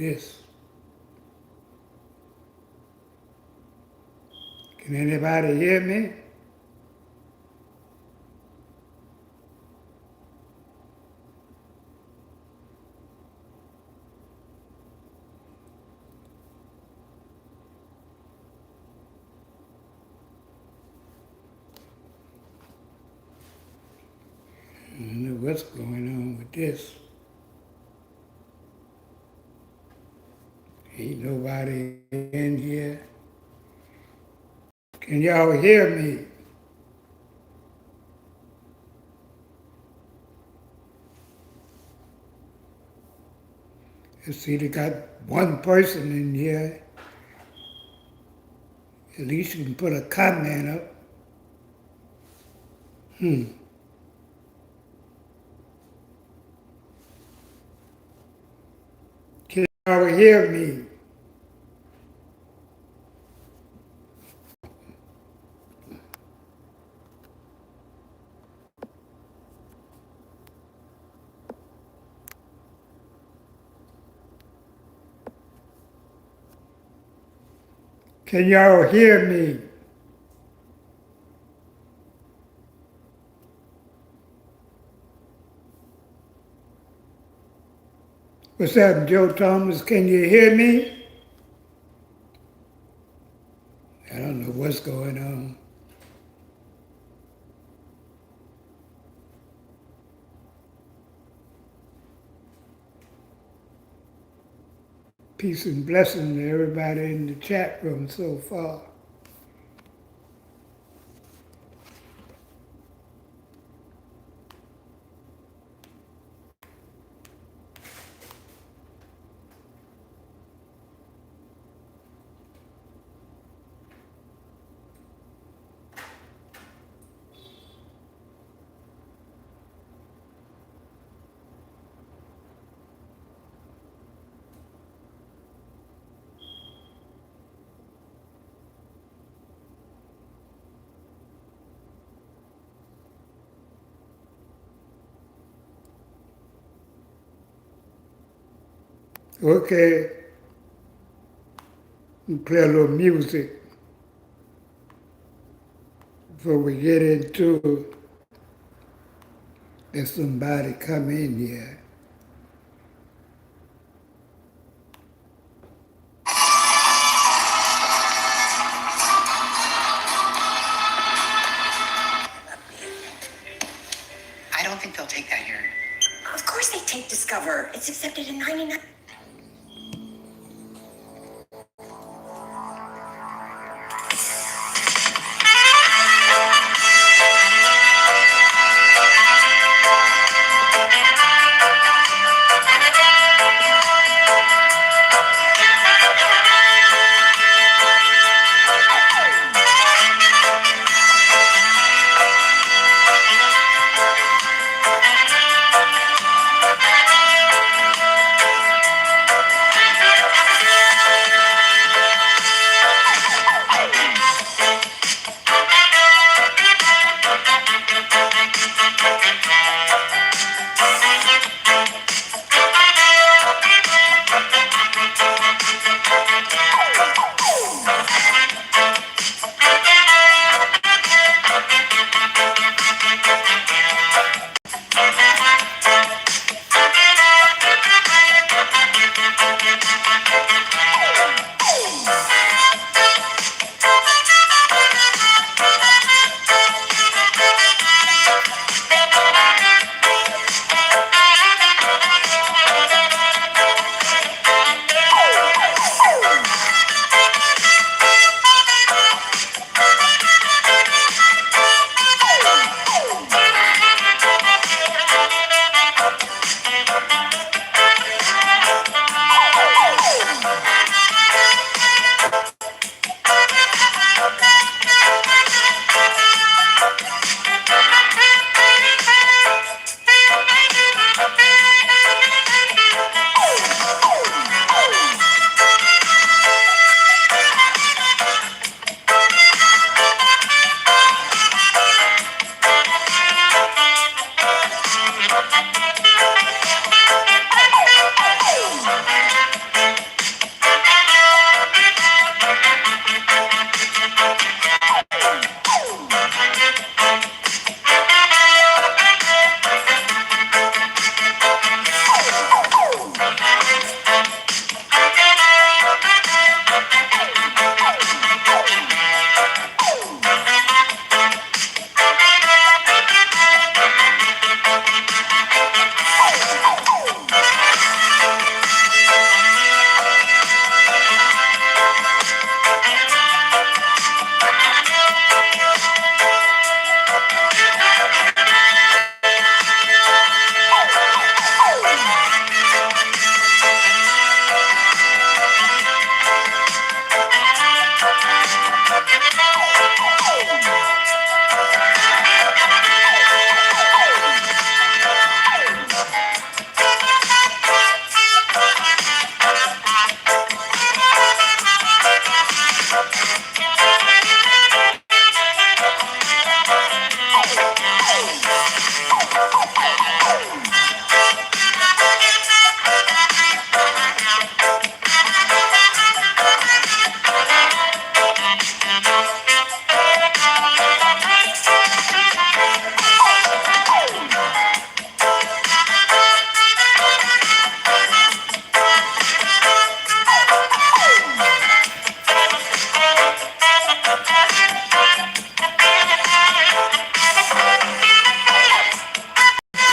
this. Can anybody hear me? I don't know what's going on with this. Ain't nobody in here. Can y'all hear me? Let's see, they got one person in here. At least you can put a comment up. Can y'all hear me? Can y'all hear me? What's up, Joe Thomas? Can you hear me? I don't know what's going on. Peace and blessing to everybody in the chat room so far. Okay, we'll play a little music before we get into there's somebody come in here. I don't think they'll take that here. Of course they take Discover. It's accepted in 99.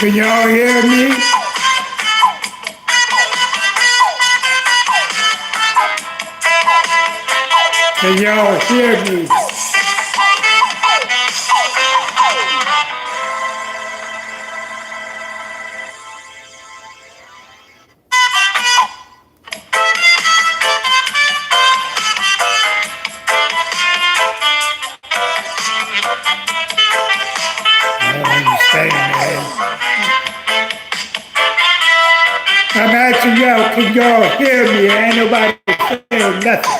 Can y'all hear me? Can y'all hear me? I don't understand that. I'm asking y'all, can y'all hear me? Ain't nobody saying nothing.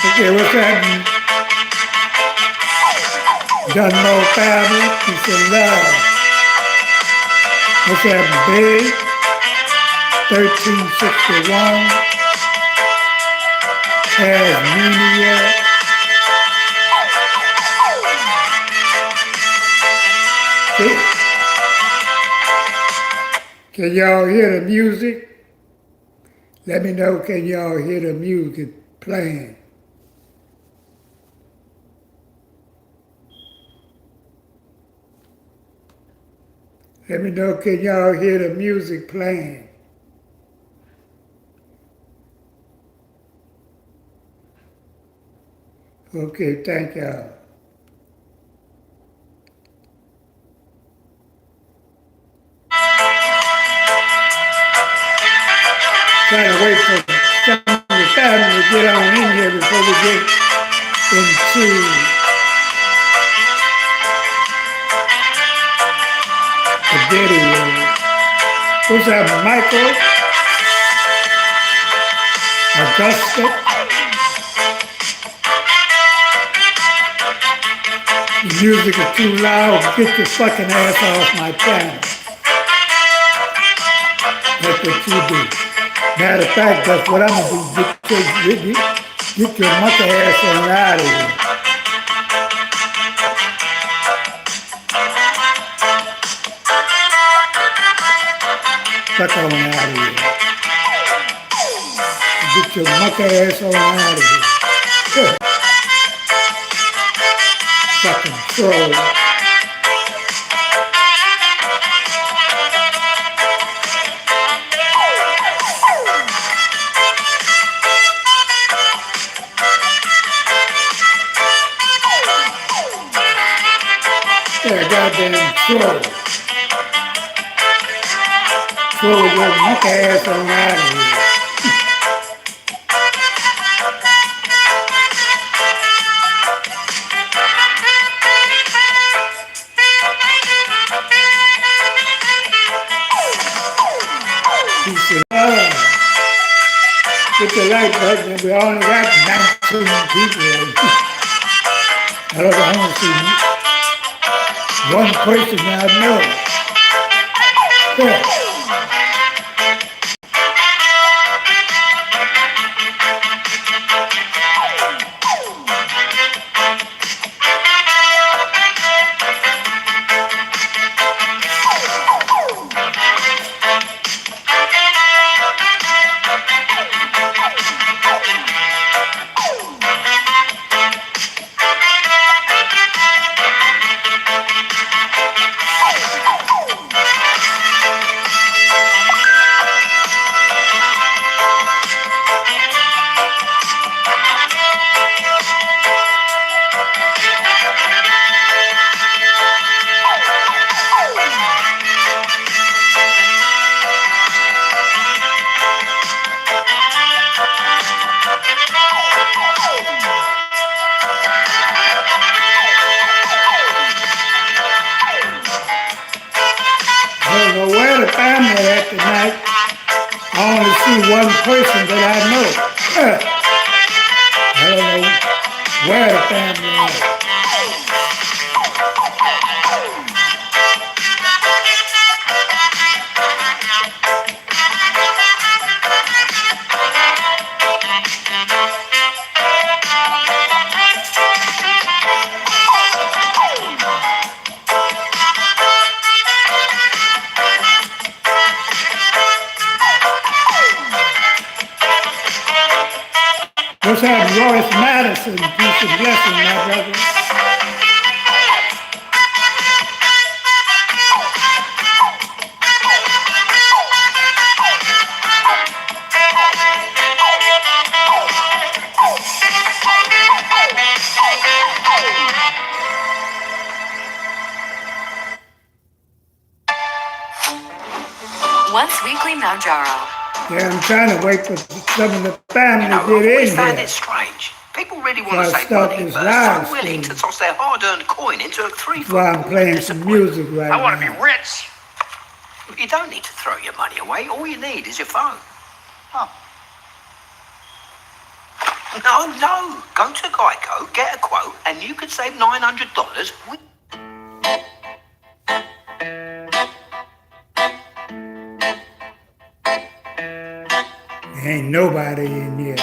Okay, what's happening? Done more family, peace and love. What's happening, big? 1361. Tasmania. Can y'all hear the music? Let me know, can y'all hear the music playing? Let me know, can y'all hear the music playing? Okay, thank y'all. Trying to wait for some of the family to get on in here before we get into the video. What's up, Michael? Augusta? The music is too loud. Get your fucking ass off my channel. That's what you do. Matter of fact, that's what I'm gonna do. Get your monkey ass on out of here. Fuck on out of here. Get your monkey ass on out of here. Fucking troll. Yeah, goddamn troll. Troll your monkey ass on out of here. Peace and love. Hit the like button, and we only got 19 people. I don't know, I want to see one person I know. Yeah. I don't know where the family at tonight. I only see one person that I know. I don't know where the family at. What's up, Royce Madison? Peace and blessing, my brother. Once weekly Manjaro. Yeah, I'm trying to wait for some of the family You know, to I've get always in found here. it strange. People really want So I to save start money, this but are live so willing to stream. toss their hard-earned coin into a 3-foot That's why I'm pool of playing some disappointment. music right I want to now. be rich. You don't need to throw your money away. All you need is your phone. Oh. No. Go to Geico, get a quote, and you could save $900 with... There ain't nobody in here.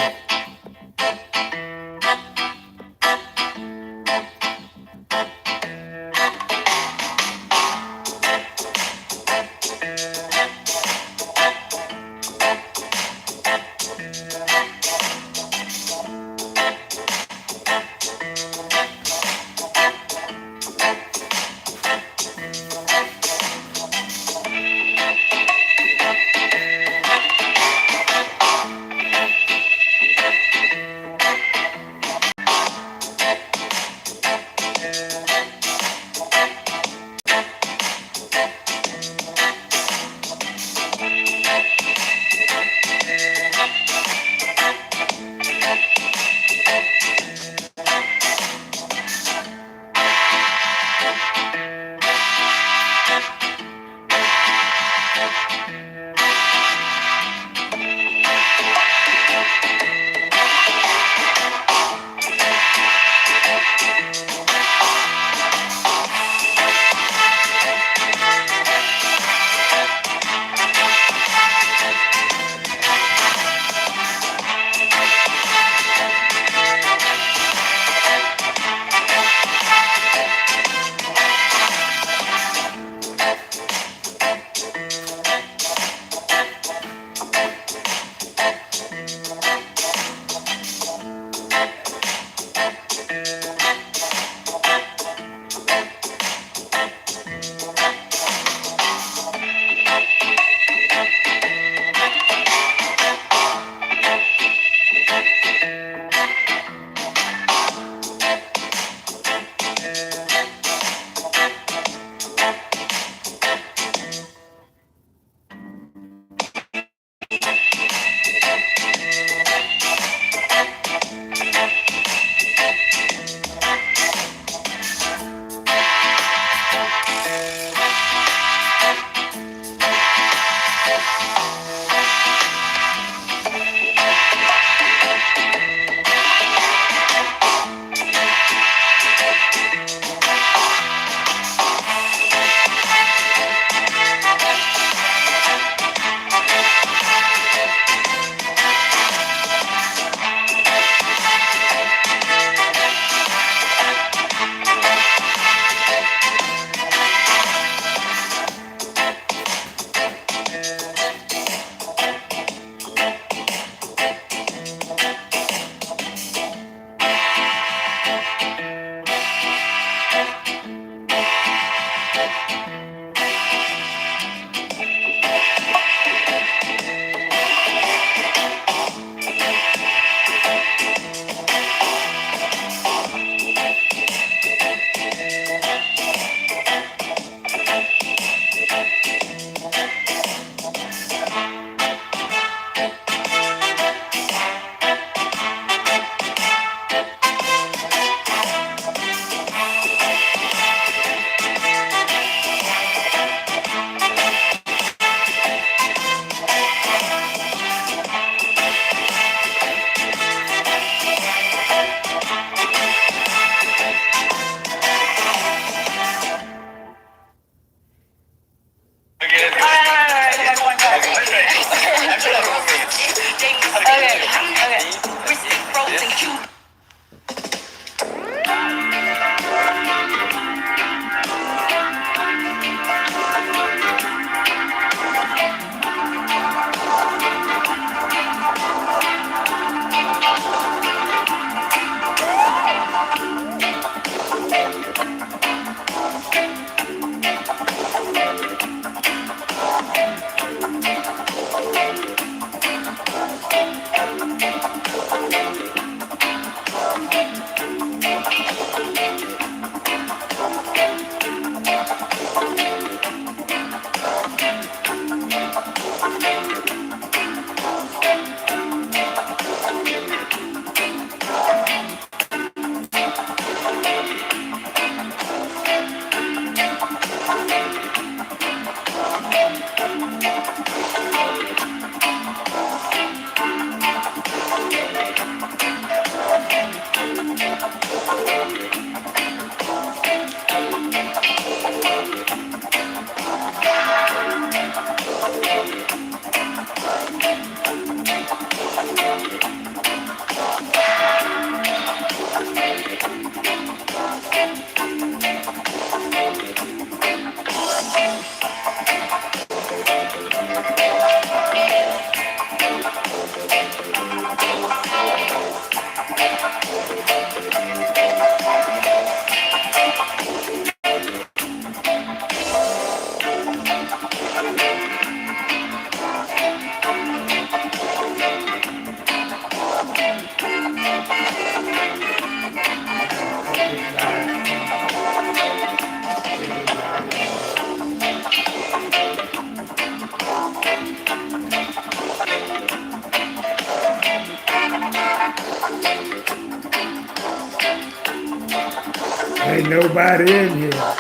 Ain't nobody in here.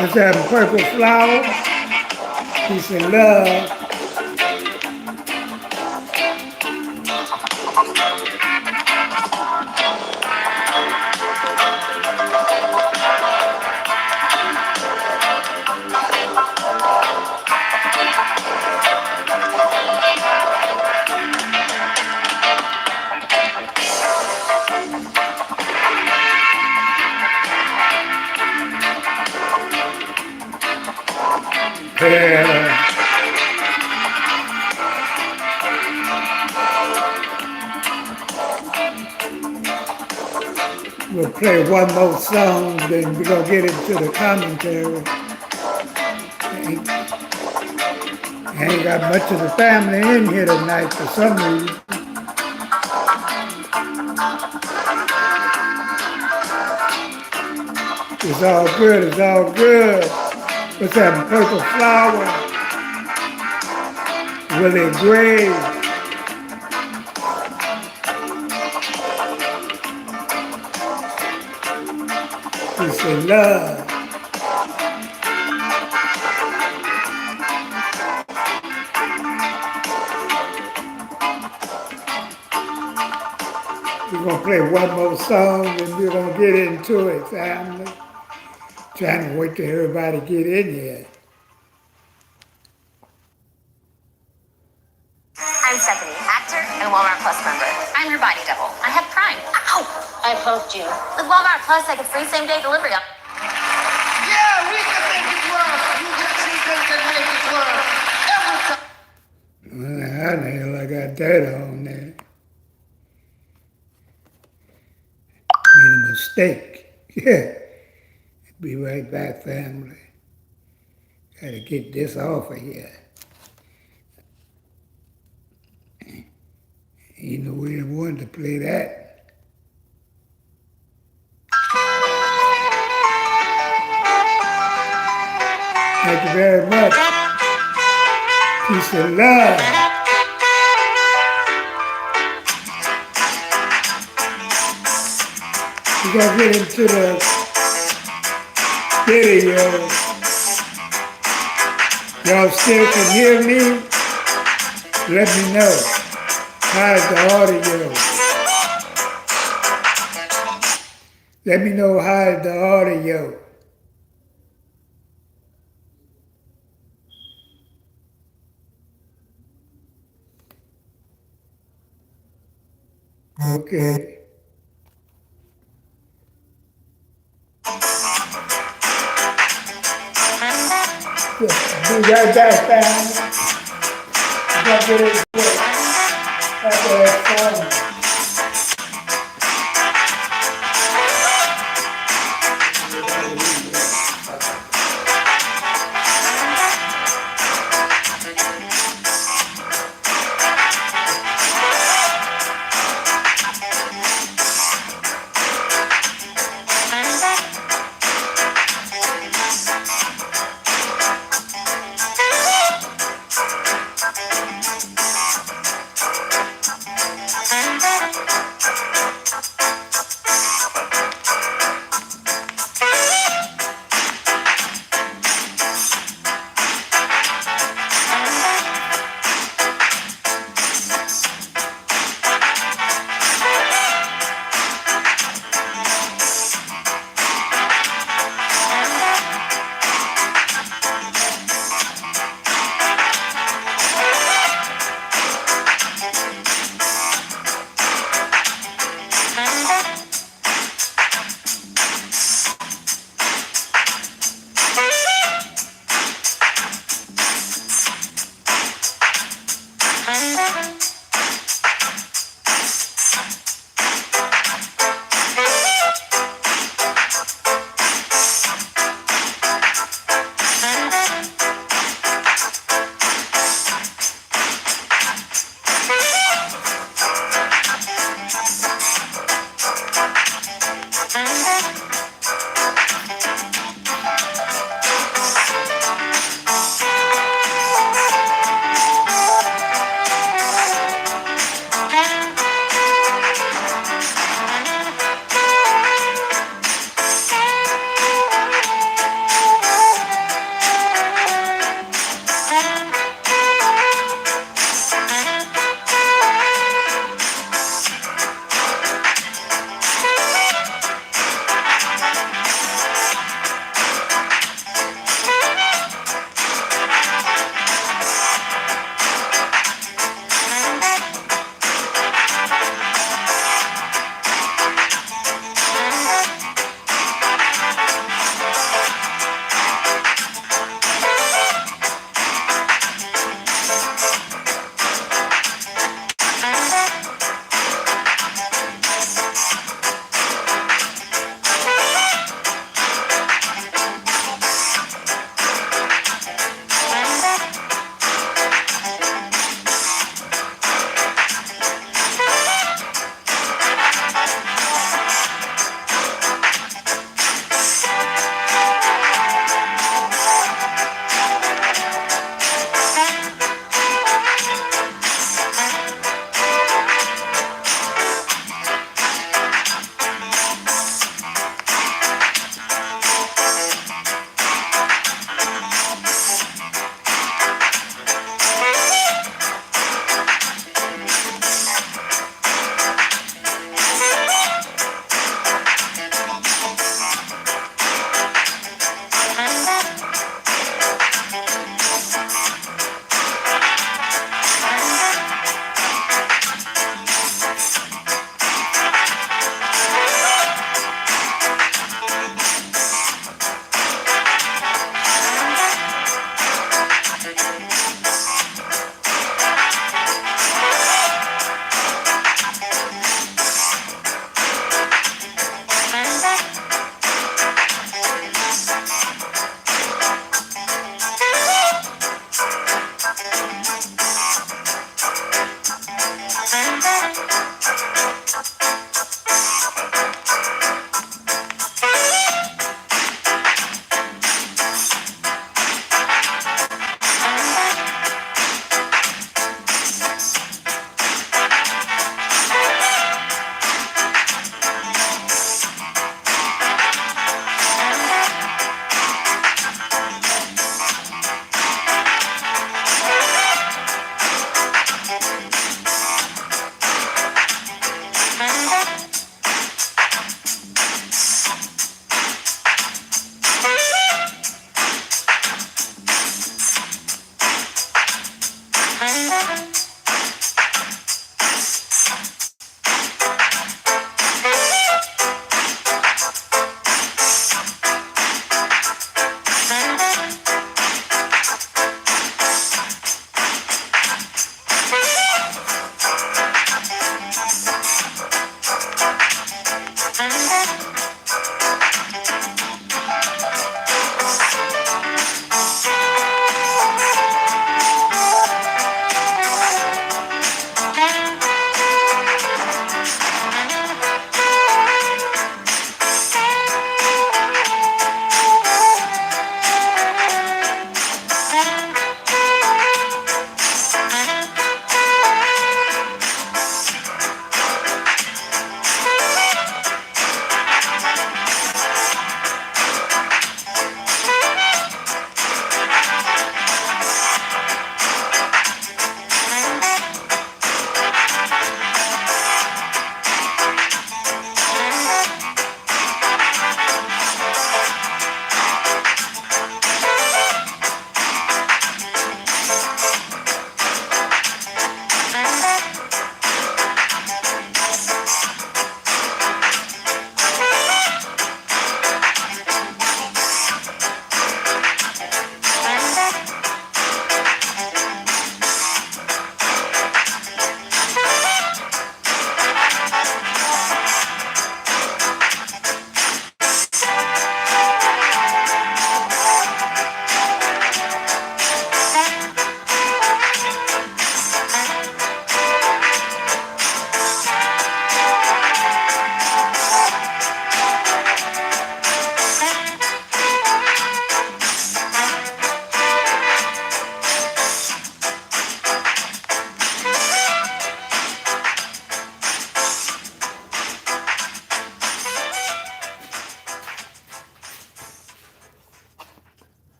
Let's have a purple flower, peace and love. Yeah. We'll play one more song, then we're gonna get into the commentary. Ain't got much of the family in here tonight for some reason. It's all good, it's all good. What's that, purple flower? Willie Gray. Peace and love. We're gonna play one more song and we're gonna get into it, family. Trying to wait till everybody get in here. I'm Stephanie, actor and Walmart Plus member. I'm your body double. I have Prime. Ow! I poked you. With Walmart Plus, I get free same-day delivery. Yeah, we can make it work. You can make it work. Every time. Well, how the hell I got that on there? Made a mistake. Yeah. Be right back, family. Gotta get this off of here. You know, we didn't want to play that. Thank you very much. Peace and love. We're gonna get into the video. Y'all still can hear me? Let me know. How's the audio? Let me know how's the audio. Okay. Be right back, family. We're gonna get into it after that song.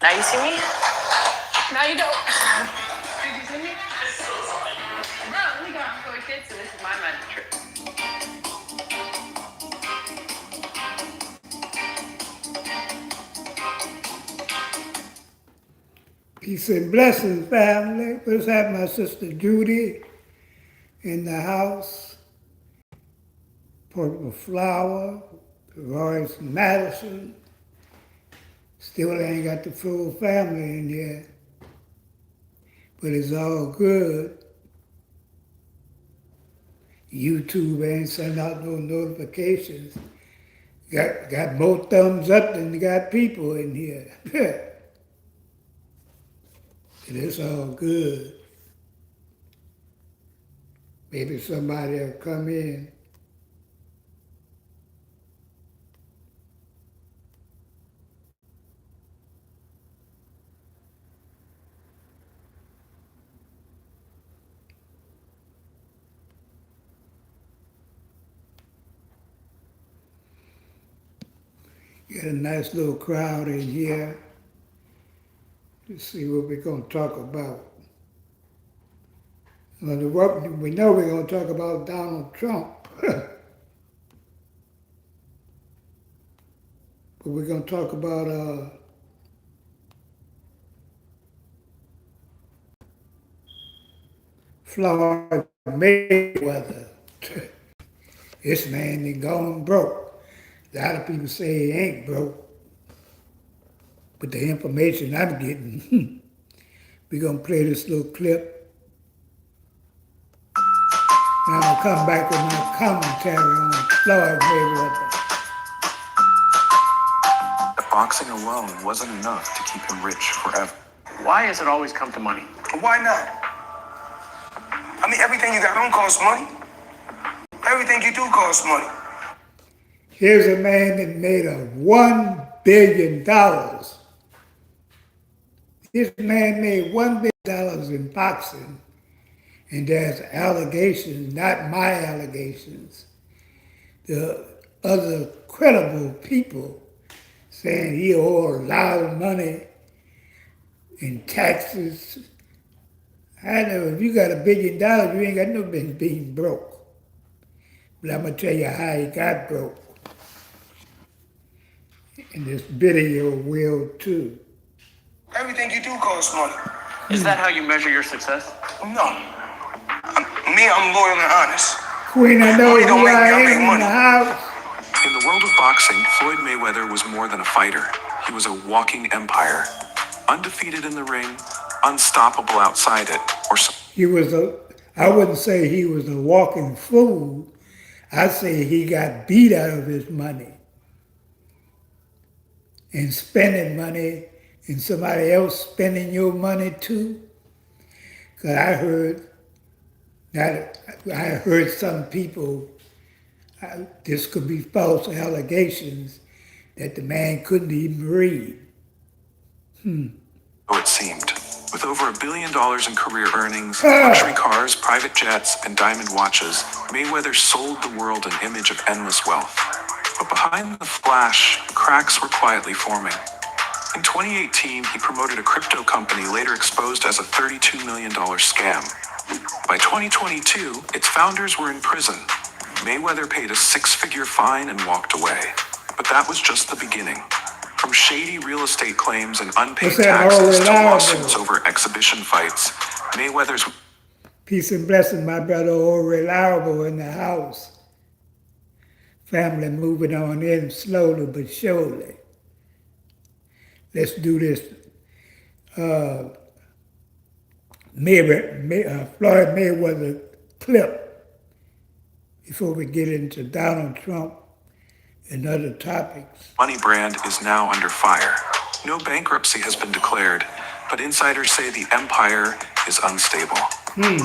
Now you see me? Now you don't. Did you see me? No, we got to go kids, so this is my magic trick. Peace and blessings, family. What's happening, my sister Judy in the house? Purple Flower, Royce Madison. Still ain't got the full family in here, but it's all good. YouTube ain't sending out no notifications. Got more thumbs up than got people in here. And it's all good. Maybe somebody will come in. Get a nice little crowd in here. Let's see what we're going to talk about. Well, we know we're going to talk about Donald Trump. But we're going to talk about Floyd Mayweather. This man is gone broke. A lot of people say he ain't broke. But the information I'm getting, we're going to play this little clip. And I'm going to come back with my commentary on Floyd Mayweather. If boxing alone wasn't enough to keep him rich forever. Why has it always come to money? Why not? I mean, everything you got don't cost money. Everything you do costs money. Here's a man that made $1 billion. This man made $1 billion in boxing. And there's allegations, not my allegations, the other credible people saying he owed a lot of money in taxes. I know if you got $1 billion, you ain't got no business being broke. But I'm going to tell you how he got broke. And this video will too. Everything you do costs money. Is that how you measure your success? No. I'm loyal and honest. Queen, I know Money who don't make me, I I make am in money. the house. In the world of boxing, Floyd Mayweather was more than a fighter. He was a walking empire. Undefeated in the ring, unstoppable outside it, or I wouldn't say he was a walking fool. I'd say he got beat out of his money and spending money and somebody else spending your money too. Because I heard some people, this could be false allegations, that the man couldn't even read. so it seemed. With over $1 billion in career earnings, luxury cars, private jets, and diamond watches, Mayweather sold the world an image of endless wealth. But behind the flash, cracks were quietly forming. In 2018, he promoted a crypto company later exposed as a $32 million scam. By 2022, its founders were in prison. Mayweather paid a 6-figure fine and walked away. But that was just the beginning. From shady real estate claims and unpaid taxes to lawsuits over exhibition fights, Mayweather's... Peace and blessing, my brother, all reliable in the house. Family moving on in slowly but surely. Let's do this Floyd Mayweather clip before we get into Donald Trump and other topics. money brand is now under fire. No bankruptcy has been declared, but insiders say the empire is unstable.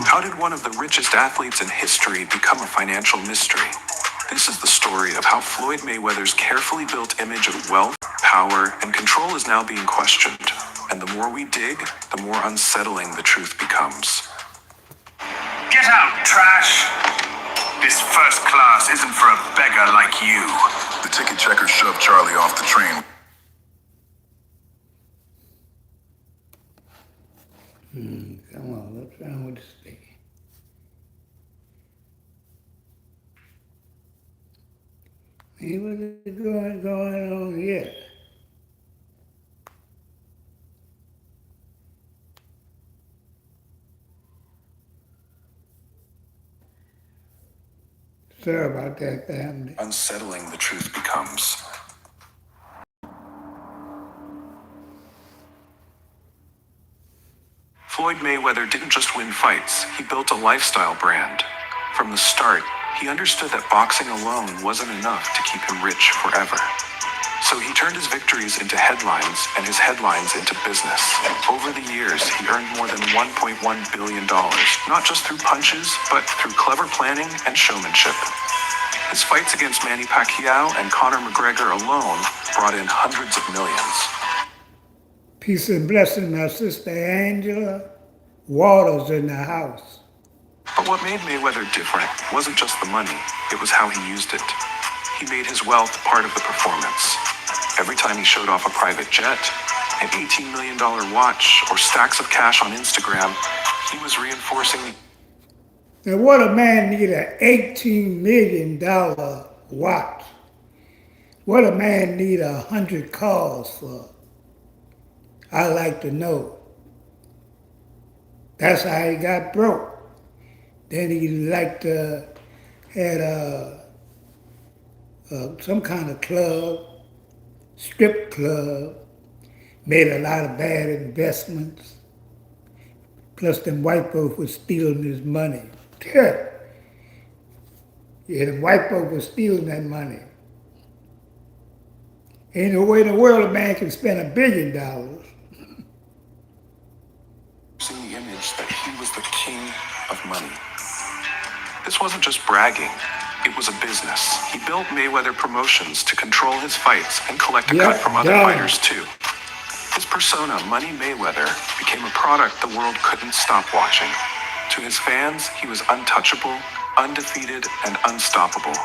How did one of the richest athletes in history become a financial mystery? This is the story of how Floyd Mayweather's carefully built image of wealth, power, and control is now being questioned. And the more we dig, the more unsettling the truth becomes. Get out, trash. This first class isn't for a beggar like you. The ticket checker shoved Charlie off the train. Hey, what's going on here? Sorry about that, family. Unsettling the truth becomes. Floyd Mayweather didn't just win fights, he built a lifestyle brand. From the start, he understood that boxing alone wasn't enough to keep him rich forever. So he turned his victories into headlines and his headlines into business. Over the years, he earned more than $1.1 billion, not just through punches, but through clever planning and showmanship. His fights against Manny Pacquiao and Conor McGregor alone brought in hundreds of millions. Peace and blessing, my sister Angela. Waters in the house. But what made Mayweather different wasn't just the money, it was how he used it. He made his wealth part of the performance. Every time he showed off a private jet, an $18 million watch, or stacks of cash on Instagram, he was reinforcing Now, what a man need an $18 million watch? What a man need 100 cars for? I like to know. That's how he got broke. Then he liked to had some kind of club, strip club, made a lot of bad investments. Plus them white folks was stealing his money. Yeah, the white folks was stealing that money. Ain't no way in the world a man can spend $1 billion. the image that he was the king of money. This wasn't just bragging, it was a business. He built Mayweather Promotions to control his fights and collect a cut from other fighters too. His persona, Money Mayweather, became a product the world couldn't stop watching. To his fans, he was untouchable, undefeated, and unstoppable.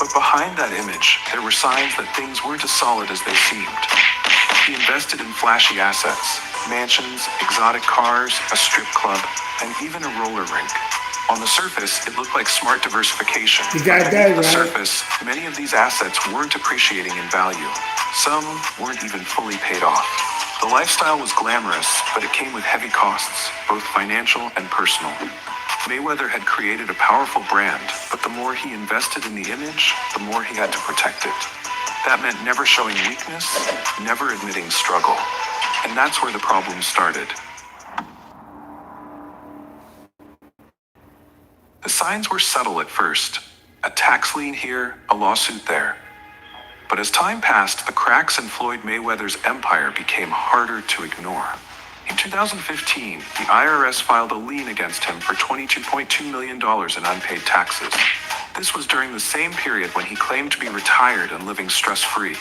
But behind that image, there were signs that things weren't as solid as they seemed. He invested in flashy assets, mansions, exotic cars, a strip club, and even a roller rink. On the surface, it looked like smart diversification. Beneath the surface, many of these assets weren't appreciating in value. Some weren't even fully paid off. The lifestyle was glamorous, but it came with heavy costs, both financial and personal. Mayweather had created a powerful brand, but the more he invested in the image, the more he had to protect it. That meant never showing weakness, never admitting struggle. And that's where the problem started. The signs were subtle at first. A tax lien here, a lawsuit there. But as time passed, the cracks in Floyd Mayweather's empire became harder to ignore. In 2015, the IRS filed a lien against him for $22.2 million in unpaid taxes. This was during the same period when he claimed to be retired and living stress-free.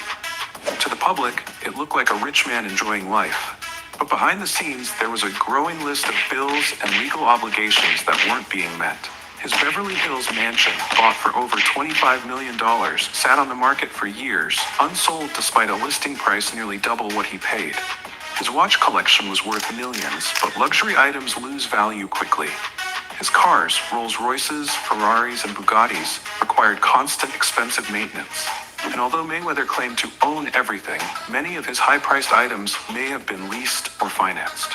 To the public, it looked like a rich man enjoying life. But behind the scenes, there was a growing list of bills and legal obligations that weren't being met. His Beverly Hills mansion, bought for over $25 million, sat on the market for years, unsold despite a listing price nearly double what he paid. His watch collection was worth millions, but luxury items lose value quickly. His cars, Rolls-Royces, Ferraris, and Bugattis, required constant expensive maintenance. And although Mayweather claimed to own everything, many of his high-priced items may have been leased or financed.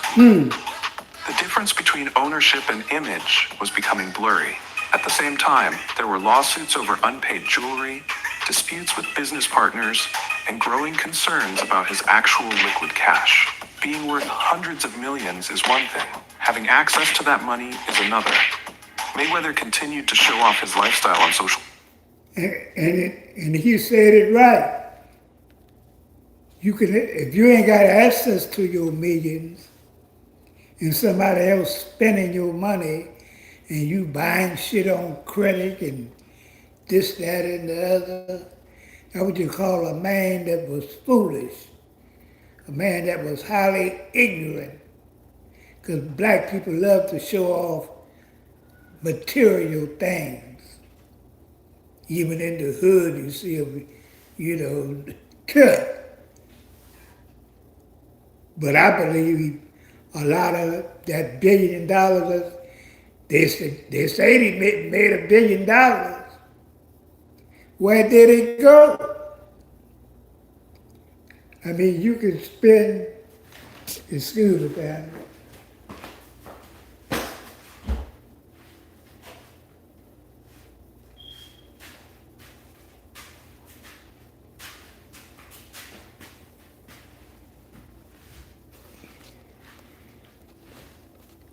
The difference between ownership and image was becoming blurry. At the same time, there were lawsuits over unpaid jewelry, disputes with business partners, and growing concerns about his actual liquid cash. Being worth hundreds of millions is one thing. Having access to that money is another. Mayweather continued to show off his lifestyle on social. And he said it right. You can, if you ain't got access to your millions, and somebody else spending your money, and you buying shit on credit and this, that, and the other, that's what you call a man that was foolish, a man that was highly ignorant. Because black people love to show off material things. Even in the hood, you see, cut. But I believe a lot of that $1 billion, they say he made $1 billion. Where did it go? I mean, you can spend, excuse me, family.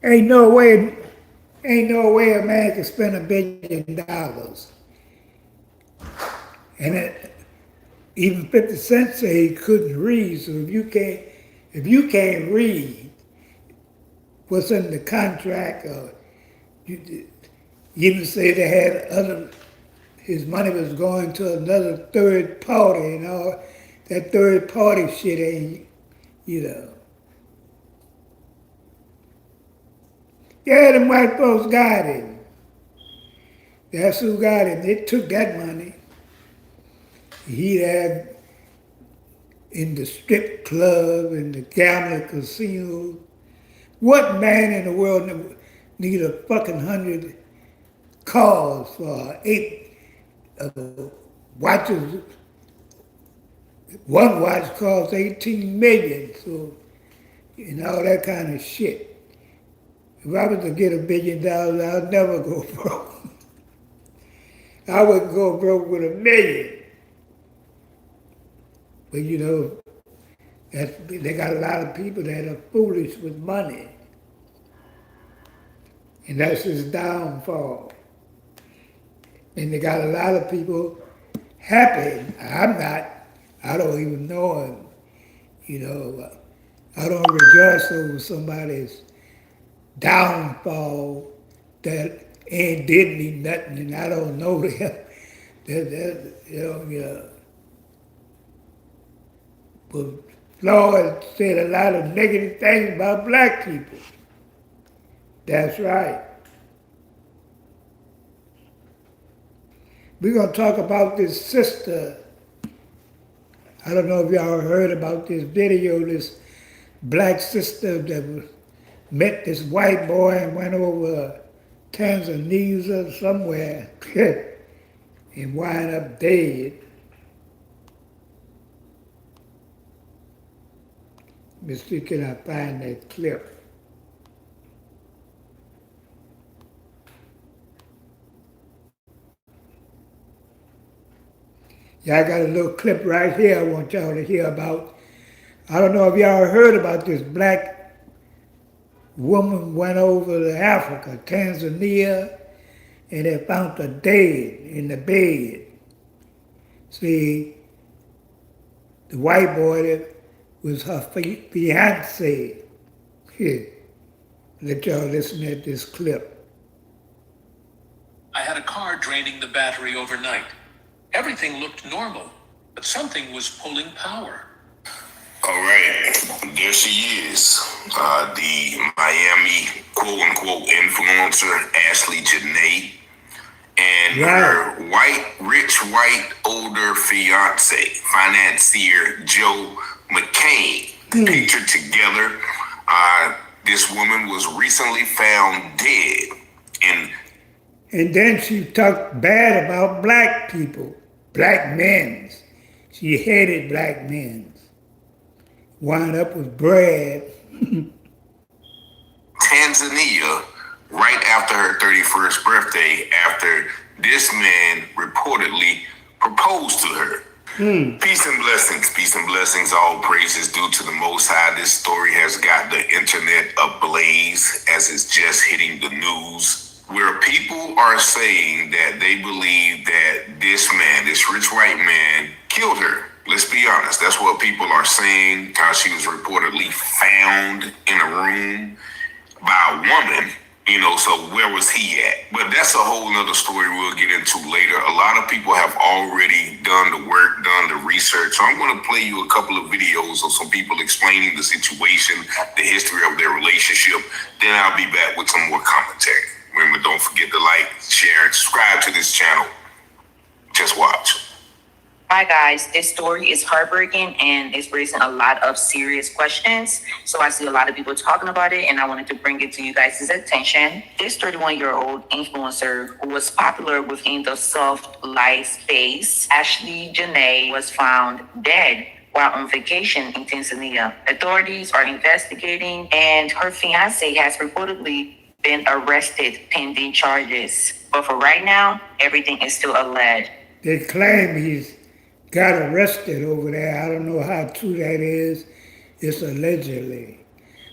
Ain't no way a man can spend $1 billion. And even 50 Cent say he couldn't read. So if you can't read what's in the contract, or you even say they had his money was going to another third party and all that third party shit ain't, you know. Yeah, them white folks got him. That's who got him. They took that money. He'd have in the strip club and the gambling casino. What man in the world need a fucking 100 cars for 8 watches? One watch costs 18 million, so, and all that kind of shit. If I was to get $1 billion, I'd never go broke. I wouldn't go broke with $1 million. But you know, they got a lot of people that are foolish with money. And that's his downfall. And they got a lot of people happy. I'm not. I don't even know him. You know, I don't rejoice over somebody's downfall that ain't did me nothing and I don't know them. But Floyd said a lot of negative things about black people. That's right. We're going to talk about this sister. I don't know if y'all heard about this video, this black sister that met this white boy and went over Tanzania or somewhere and wind up dead. Let me see, can I find that clip? Yeah, I got a little clip right here I want y'all to hear about. I don't know if y'all heard about this black woman went over to Africa, Tanzania, and they found her dead in the bed. See, the white boy that was her fiance. Here, let y'all listen at this clip. I had a car draining the battery overnight. Everything looked normal, but something was pulling power. All right, there she is, the Miami quote-unquote influencer, Ashley Janae, and her rich white older fiance, financier Joe McCain. Pictured together, this woman was recently found dead. And then she talked bad about black people, black men. She hated black men. Wound up with Brad. Tanzania, right after her 31st birthday, after this man reportedly proposed to her. Peace and blessings, all praises due to the Most High. This story has got the internet ablaze as it's just hitting the news, where people are saying that they believe that this man, this rich white man, killed her. Let's be honest, that's what people are saying, how she was reportedly found in a room by a woman, you know, so where was he at? But that's a whole nother story we'll get into later. A lot of people have already done the work, done the research. So I'm going to play you a couple of videos of some people explaining the situation, the history of their relationship. Then I'll be back with some more commentary. Remember, don't forget to like, share, and subscribe to this channel. Just watch. Hi guys, this story is heartbreaking and it's raising a lot of serious questions. So I see a lot of people talking about it and I wanted to bring it to you guys' attention. This 31-year-old influencer who was popular within the soft life space, Ashley Janae, was found dead while on vacation in Tanzania. Authorities are investigating and her fiance has reportedly been arrested pending charges. But for right now, everything is still alleged. They claim he's got arrested over there. I don't know how true that is. It's allegedly.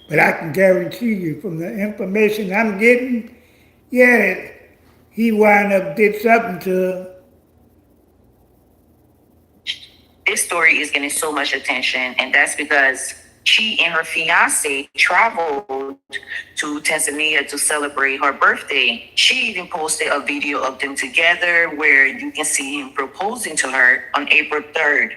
But I can guarantee you from the information I'm getting, yeah, he wound up did something to her. This story is getting so much attention, and that's because she and her fiance traveled to Tanzania to celebrate her birthday. She even posted a video of them together where you can see him proposing to her on April 3rd.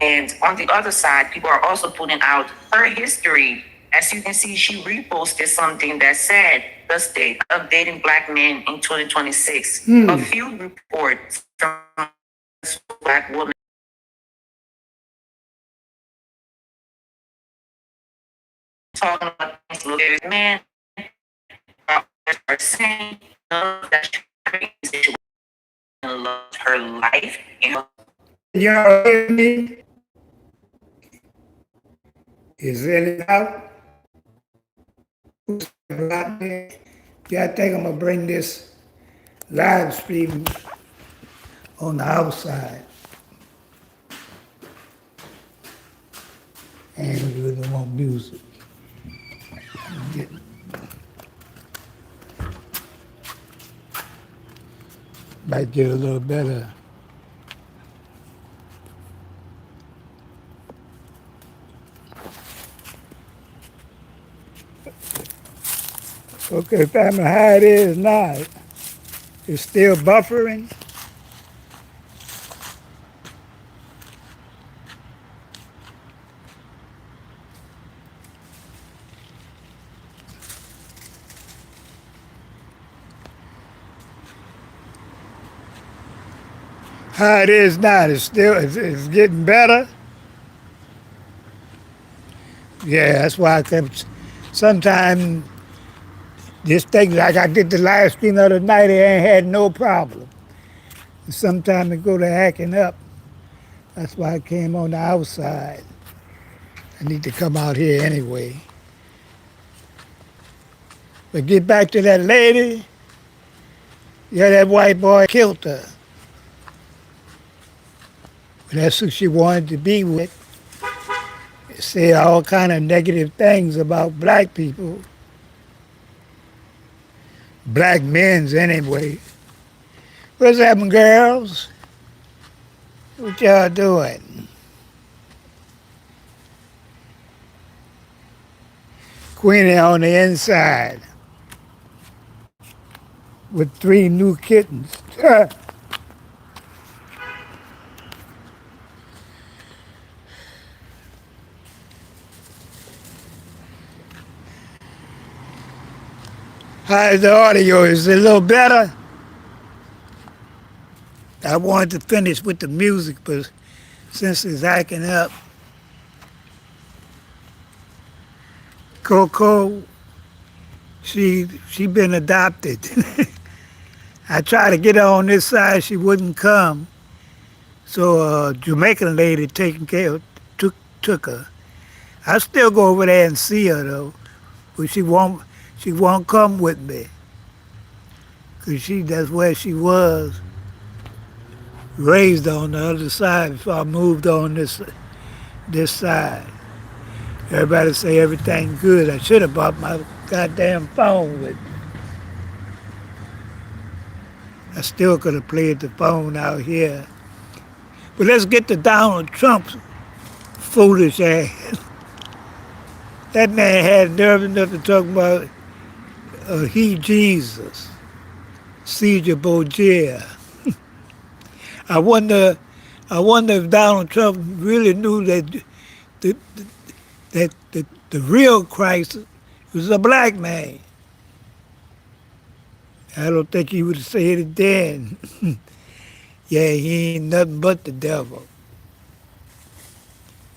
And on the other side, people are also putting out her history. As you can see, she reposted something that said, the state of dating black men in 2026. A few reports from black women talking about things like men are saying that she loves her life. Y'all hear me? Is it out? Yeah, I think I'm gonna bring this live stream on the outside. And we really want music. Might get a little better. Okay, family, how it is now. It's still buffering. How it is now, it's getting better. Yeah, that's why I kept, sometimes this thing, like I did the live stream the other night, it ain't had no problem. Sometimes it go to hacking up. That's why I came on the outside. I need to come out here anyway. But get back to that lady. Yeah, that white boy killed her. But that's who she wanted to be with. Say all kind of negative things about black people. Black men's anyway. What's happening, girls? What y'all doing? Queenie on the inside with 3 new kittens. How's the audio? Is it a little better? I wanted to finish with the music, but since it's acting up, Coco, she been adopted. I tried to get her on this side, she wouldn't come. So a Jamaican lady took her. I still go over there and see her though, but she won't come with me. Cause that's where she was raised on the other side before I moved on this side. Everybody say everything good. I should have brought my goddamn phone with me. I still could have played the phone out here. But let's get to Donald Trump's foolish ass. That man had nerve enough to talk about he Jesus, Caesar Borgia. I wonder I wonder if Donald Trump really knew that the, the real Christ was a black man. I don't think he would have said it then. Yeah, he ain't nothing but the devil.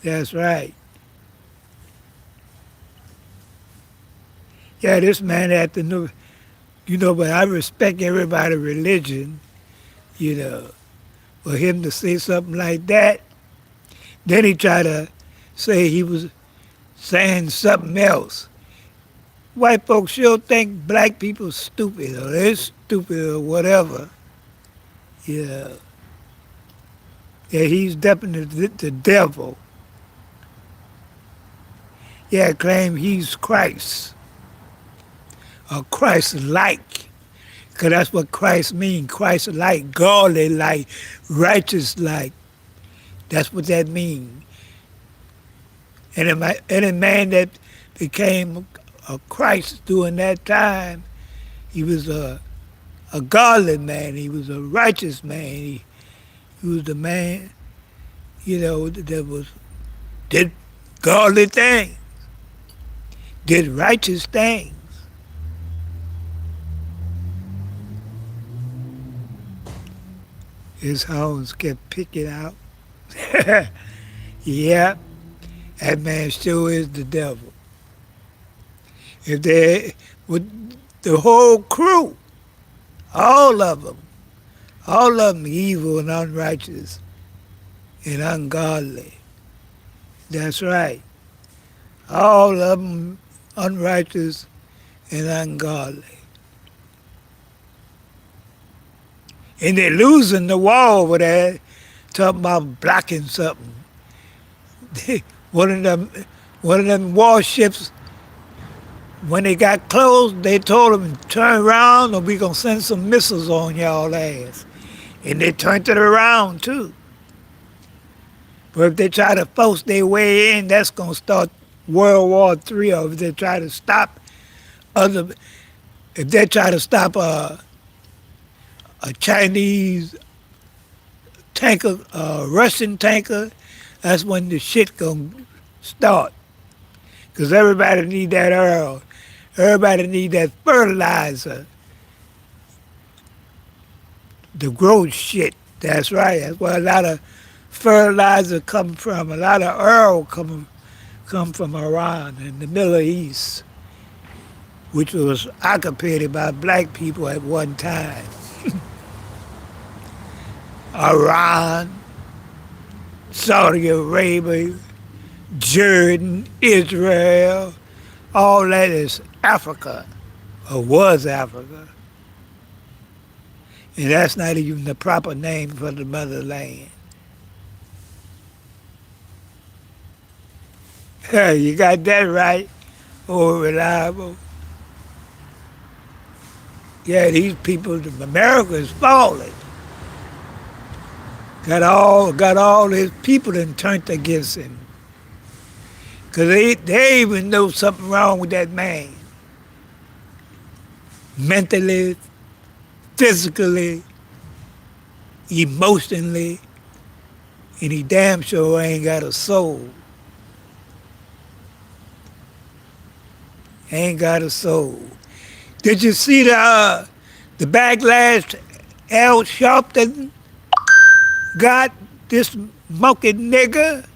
That's right. Yeah, this man had to know, but I respect everybody's religion, you know. For him to say something like that, then he tried to say he was saying something else. White folks sure think black people stupid or they're stupid or whatever. Yeah. Yeah, he's definitely the devil. Yeah, claim he's Christ or Christ-like. Because that's what Christ means. Christ-like, godly-like, righteous-like. That's what that means. And any man that became a Christ during that time, he was a godly man. He was a righteous man. He was the man, that did godly things, did righteous things. His horns kept picking out. Yeah, that man sure is the devil. If they, with the whole crew, all of them evil and unrighteous and ungodly. That's right. All of them unrighteous and ungodly. And they're losing the war over there, talking about blocking something. One of them warships, when they got close, they told them, turn around or we going to send some missiles on y'all ass. And they turned it around too. But if they try to force their way in, that's going to start World War III. Or if they try to stop a Chinese tanker, Russian tanker, that's when the shit gonna start. Because everybody need that oil. Everybody need that fertilizer to grow shit. That's right. That's where a lot of fertilizer come from. A lot of oil come from Iran and the Middle East, which was occupied by black people at one time. Iran, Saudi Arabia, Jordan, Israel, all that is Africa, or was Africa. And that's not even the proper name for the motherland. You got that right, or reliable. Yeah, these people, America is falling. Got all his people that turned against him. Because they even know something wrong with that man. Mentally, physically, emotionally, and he damn sure ain't got a soul. Ain't got a soul. Did you see the backlash Al Sharpton got, this monkey nigga?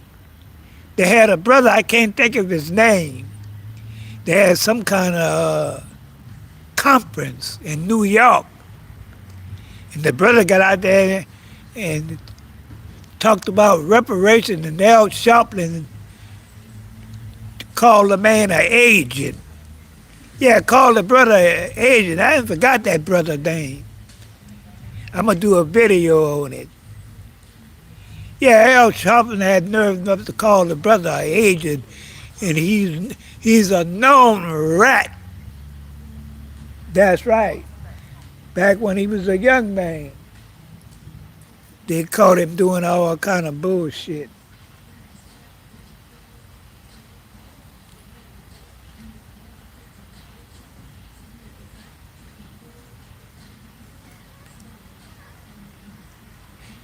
They had a brother, I can't think of his name. They had some kind of conference in New York. And the brother got out there and talked about reparations, and Al Sharpton called the man an agent. Yeah, called the brother an agent. I ain't forgot that brother's name. I'm going to do a video on it. Yeah, Al Sharpton had nerve enough to call the brother an agent, and he's a known rat. That's right. Back when he was a young man, they caught him doing all kind of bullshit.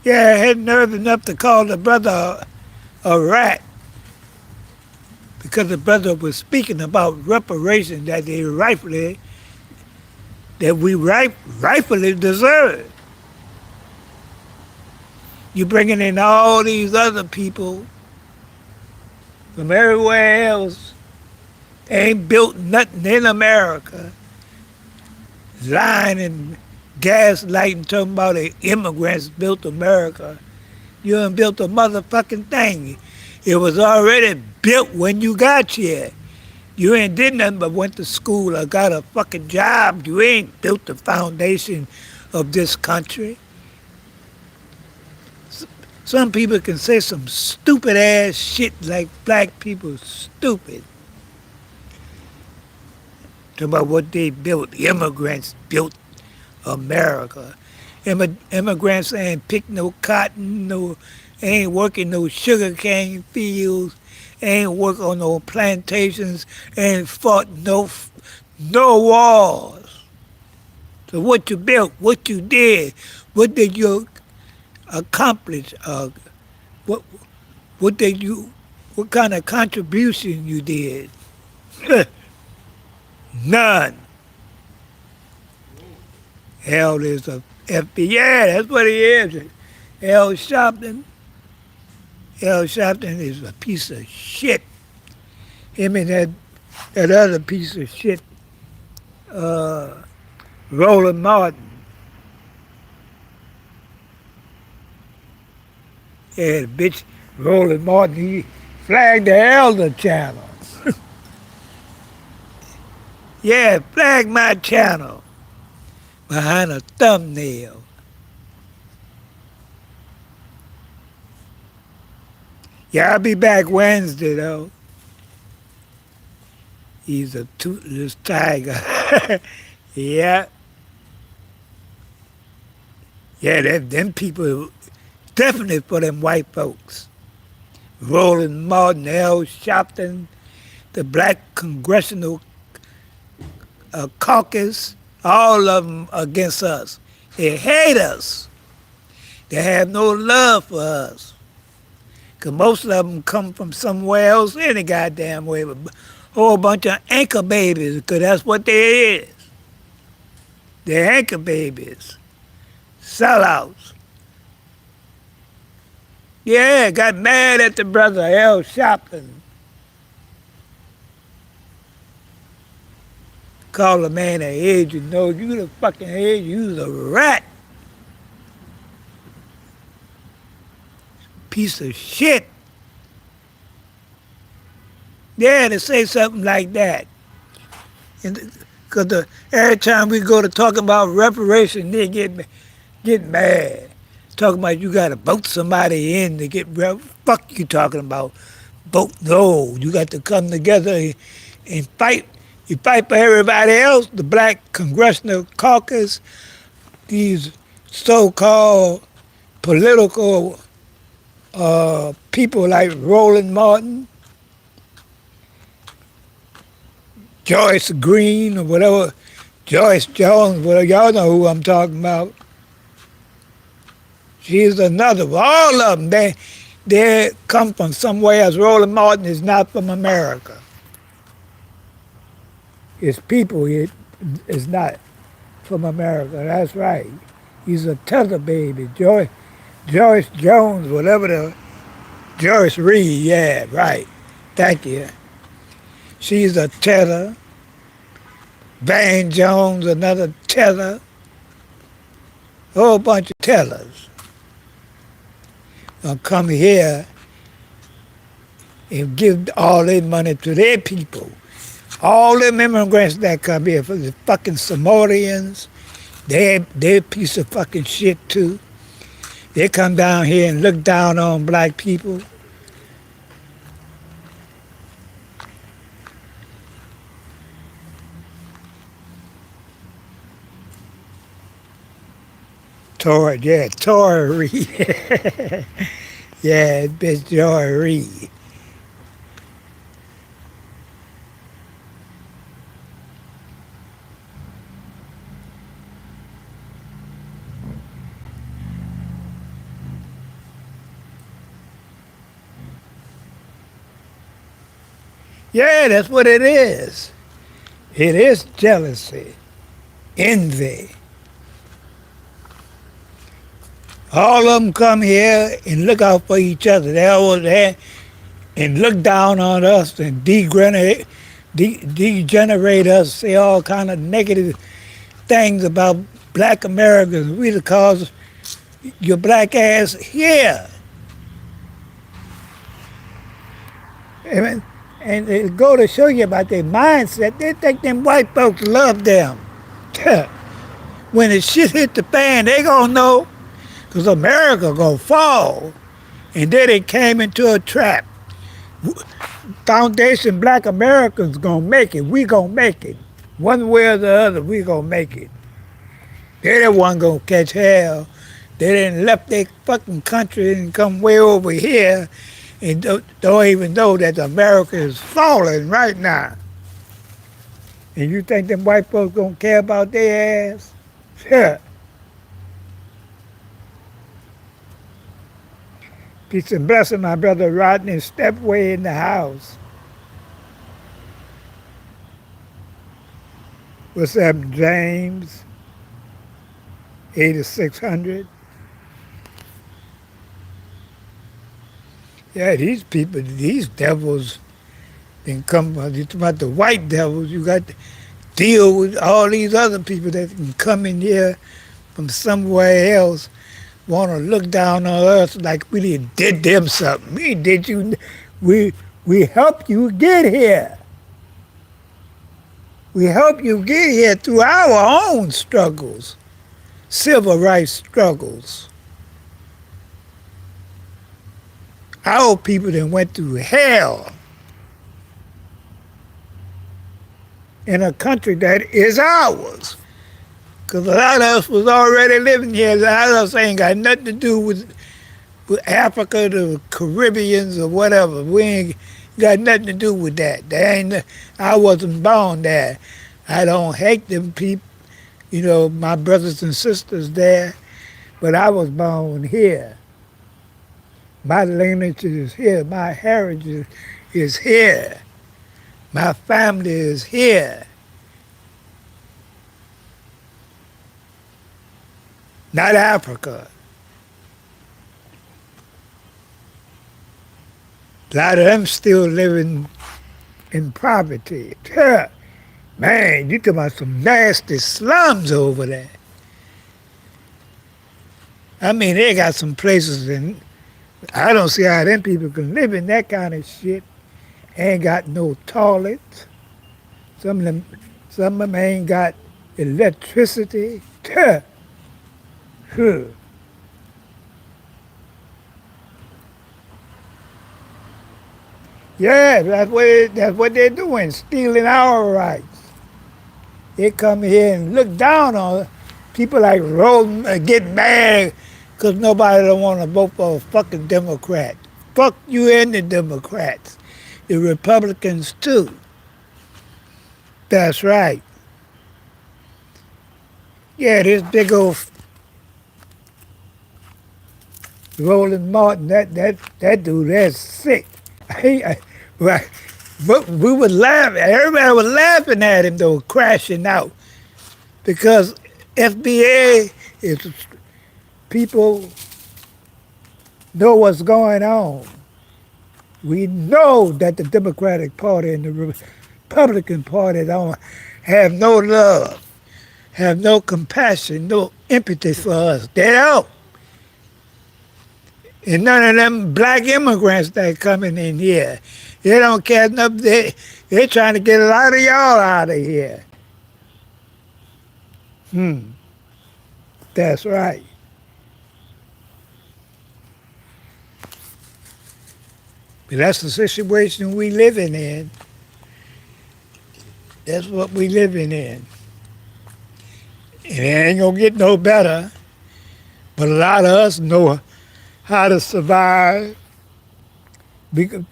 Yeah, had nerve enough to call the brother a rat because the brother was speaking about reparations that we rightfully deserve. You bringing in all these other people from everywhere else, ain't built nothing in America, lying and gaslighting, talking about the immigrants built America. You ain't built a motherfucking thing. It was already built when you got here. You ain't did nothing but went to school or got a fucking job. You ain't built the foundation of this country. Some people can say some stupid ass shit like black people stupid. Talking about what they built. Immigrants built America. Immigrants ain't picked no cotton, ain't working no sugar cane fields, ain't worked on no plantations, ain't fought no wars. So what you built, what you did, what did you accomplish? What what did you? What kind of contribution you did? None. Hell is a FBI. Yeah, that's what he is. L. Sharpton. L. Sharpton is a piece of shit. Him and that other piece of shit, Roland Martin. Yeah, the bitch Roland Martin, he flagged the Elder channel. Yeah, flag my channel behind a thumbnail. Yeah, I'll be back Wednesday, though. He's a toothless tiger. Yeah. Yeah, them people, definitely for them white folks. Roland Martin, L. Sharpton, the Black Congressional Caucus, all of them against us. They hate us. They have no love for us. Because most of them come from somewhere else any goddamn way. A whole bunch of anchor babies, because that's what they is. They're anchor babies. Sellouts. Yeah, got mad at the brother L. Sharpton. Call a man an agent. No, you the fucking agent. You's a rat. Piece of shit. Yeah, to say something like that. Because every time we go to talk about reparation, they get mad. Talking about you got to vote somebody in to get fuck you talking about. Vote no. You got to come together and fight. You fight for everybody else, the Black Congressional Caucus, these so-called political people like Roland Martin, Joyce Green, or whatever, Joyce Jones, whatever, y'all know who I'm talking about. She's another one. All of them, they come from somewhere else. Roland Martin is not from America. His people is not from America. That's right. He's a tether baby. Joyce Jones, whatever Joyce Reed, yeah, right. Thank you. She's a tether. Van Jones, another tether. A whole bunch of tethers. Come here and give all their money to their people. All them immigrants that come here, for the fucking Somalians, they're a piece of fucking shit too. They come down here and look down on black people. Tory Reid. Yeah, bitch Tory Reid. Yeah, that's what it is. It is jealousy, envy. All of them come here and look out for each other. They over there and look down on us and degenerate us, say all kind of negative things about black Americans. We the cause your black ass here. And, and it go to show you about their mindset. They think them white folks love them. When the shit hit the fan, they gonna know, because America gonna fall. And then they came into a trap. Foundation black Americans gonna make it. We gonna make it. One way or the other, we gonna make it. They the one gonna catch hell. They done left their fucking country and come way over here and don't even know that America is falling right now. And you think them white folks gonna care about their ass? Yeah. Peace and blessing, my brother Rodney. Step way in the house. What's up, James? 8600. Yeah, these people, these devils, then come. You talk about the white devils. You got to deal with all these other people that can come in here from somewhere else, want to look down on us like we did them something. We did you. We helped you get here. We helped you get here through our own struggles, civil rights struggles. Our people that went through hell in a country that is ours. Because a lot of us was already living here. A lot of us ain't got nothing to do with Africa, the Caribbeans, or whatever. We ain't got nothing to do with that. I wasn't born there. I don't hate them people, my brothers and sisters there, but I was born here. My lineage is here. My heritage is here. My family is here. Not Africa. A lot of them still living in poverty. Man, you talking about some nasty slums over there. I mean, they got some places in. I don't see how them people can live in that kind of shit. Ain't got no toilets. Some of them ain't got electricity. Yeah, that's what they're doing, stealing our rights. They come here and look down on people like Roden and get mad because nobody don't want to vote for a fucking Democrat. Fuck you and the Democrats. The Republicans too. That's right. Yeah, this big old Roland Martin, that dude, that's sick. Right. But we were laughing. Everybody was laughing at him though, crashing out, because FBA is people know what's going on. We know that the Democratic Party and the Republican Party don't have no love, have no compassion, no empathy for us. They don't. And none of them black immigrants that coming in here, they don't care enough. They're trying to get a lot of y'all out of here. That's right. But that's the situation we living in. That's what we living in. And it ain't gonna get no better. But a lot of us know how to survive. Because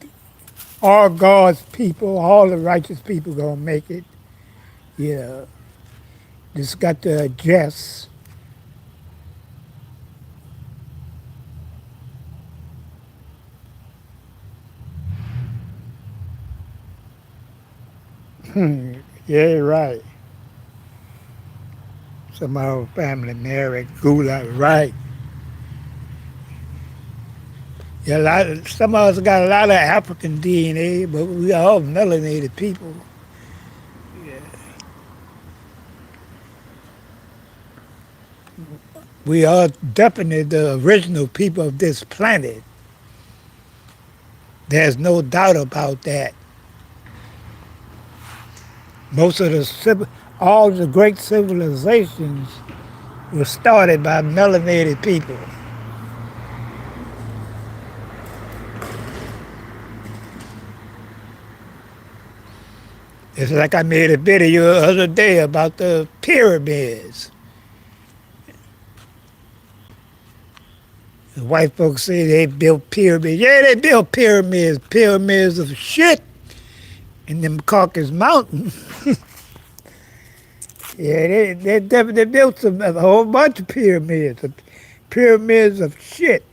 all God's people, all the righteous people gonna make it. Just got to adjust. Yeah, you're right. Some of our family married Gula, right? Yeah, some of us got a lot of African DNA, but we are all melanated people. We are definitely the original people of this planet. There's no doubt about that. Most of all the great civilizations were started by melanated people. It's like I made a video the other day about the pyramids. The white folks say they built pyramids. Yeah, they built pyramids, pyramids of shit in them Caucasus Mountains. Yeah, they definitely built a whole bunch of pyramids of shit.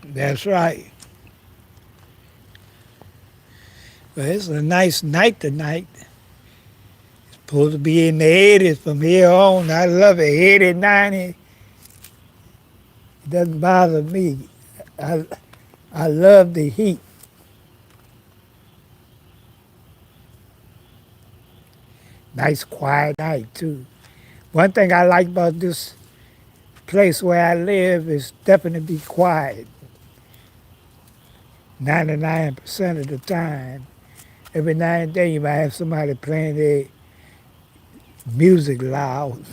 That's right. But it's a nice night tonight. Supposed to be in the 80s from here on. I love it. 80, 90. It doesn't bother me. I, I love the heat. Nice quiet night too. One thing I like about this place where I live is definitely be quiet. 99% of the time. Every now and then you might have somebody playing their music loud.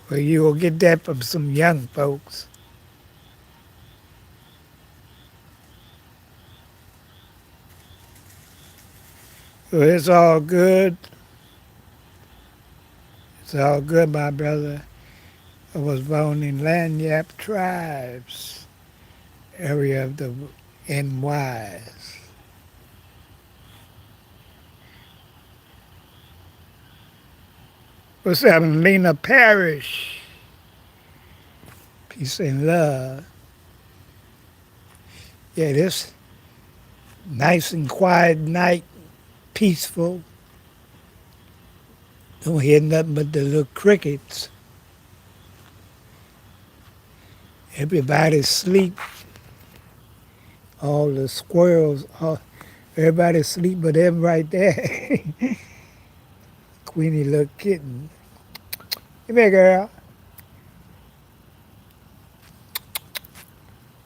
But you will get that from some young folks. So it's all good. It's all good, my brother. I was born in Lanyap Tribes, area of the NYs. What's happening, Lena Parrish? Peace and love. Yeah, this nice and quiet night, peaceful. Don't hear nothing but the little crickets. Everybody's asleep. All the squirrels, everybody's asleep but them right there. Queenie little kitten. Come here, girl.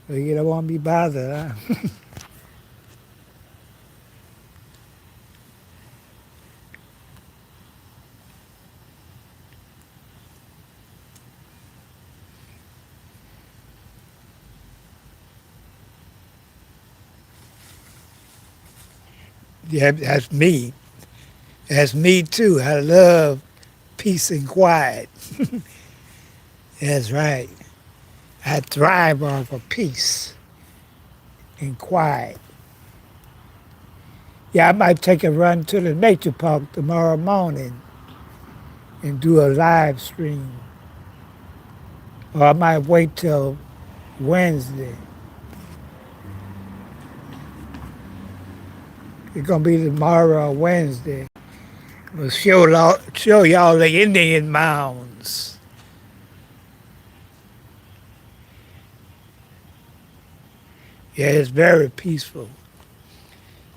You don't want to be bothered, huh? Yeah, that's me. That's me too. I love peace and quiet. That's right. I thrive off of peace and quiet. Yeah, I might take a run to the nature park tomorrow morning and do a live stream. Or I might wait till Wednesday. It's gonna be tomorrow or Wednesday. We'll show y'all the Indian mounds. Yeah, it's very peaceful.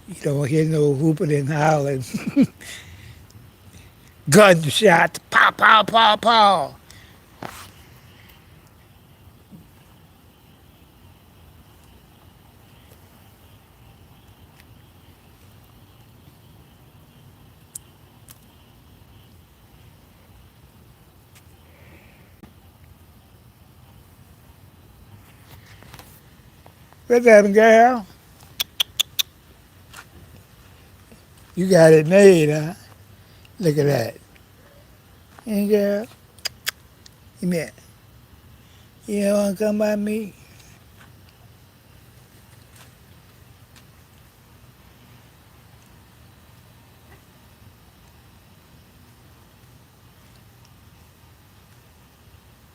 You don't hear no whooping and howling. Gunshots, pow, pow, pow, pow. What's happening, girl? You got it made, huh? Look at that. Hey, girl. Come here. You don't want to come by me?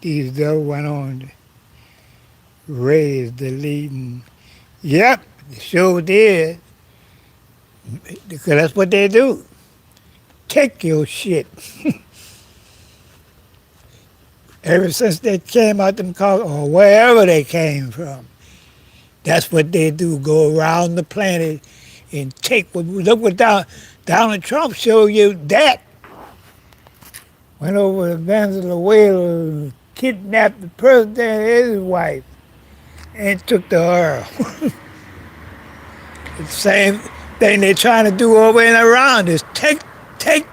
these though went on to raise the leading. Yep, they sure did. Because that's what they do. Take your shit. Ever since they came out them cars, or wherever they came from, that's what they do. Go around the planet and take what. Look what Donald Trump showed you that. Went over to Venezuela, kidnapped the president and his wife, and took the oil. The same thing they're trying to do over and around is take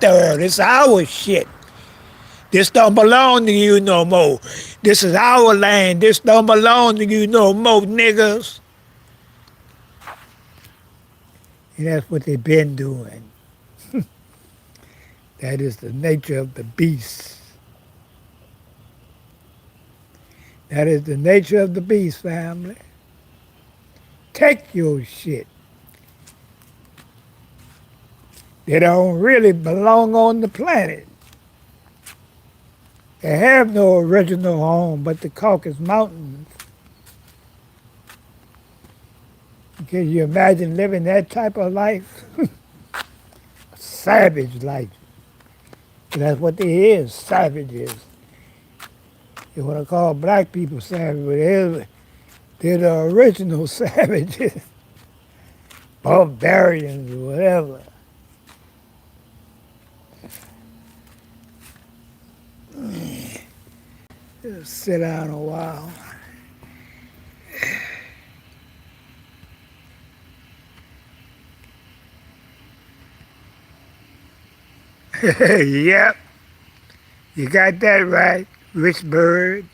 the oil. It's our shit. This don't belong to you no more. This is our land. This don't belong to you no more, niggas. And that's what they've been doing. That is the nature of the beast. That is the nature of the beast, family. Take your shit. They don't really belong on the planet. They have no original home but the Caucasus Mountains. Can you imagine living that type of life? A savage life. And that's what they is, savages. You want to call black people savage, but they're the original savages. Barbarians or whatever. Just sit down a while. Yep, you got that right, rich bird.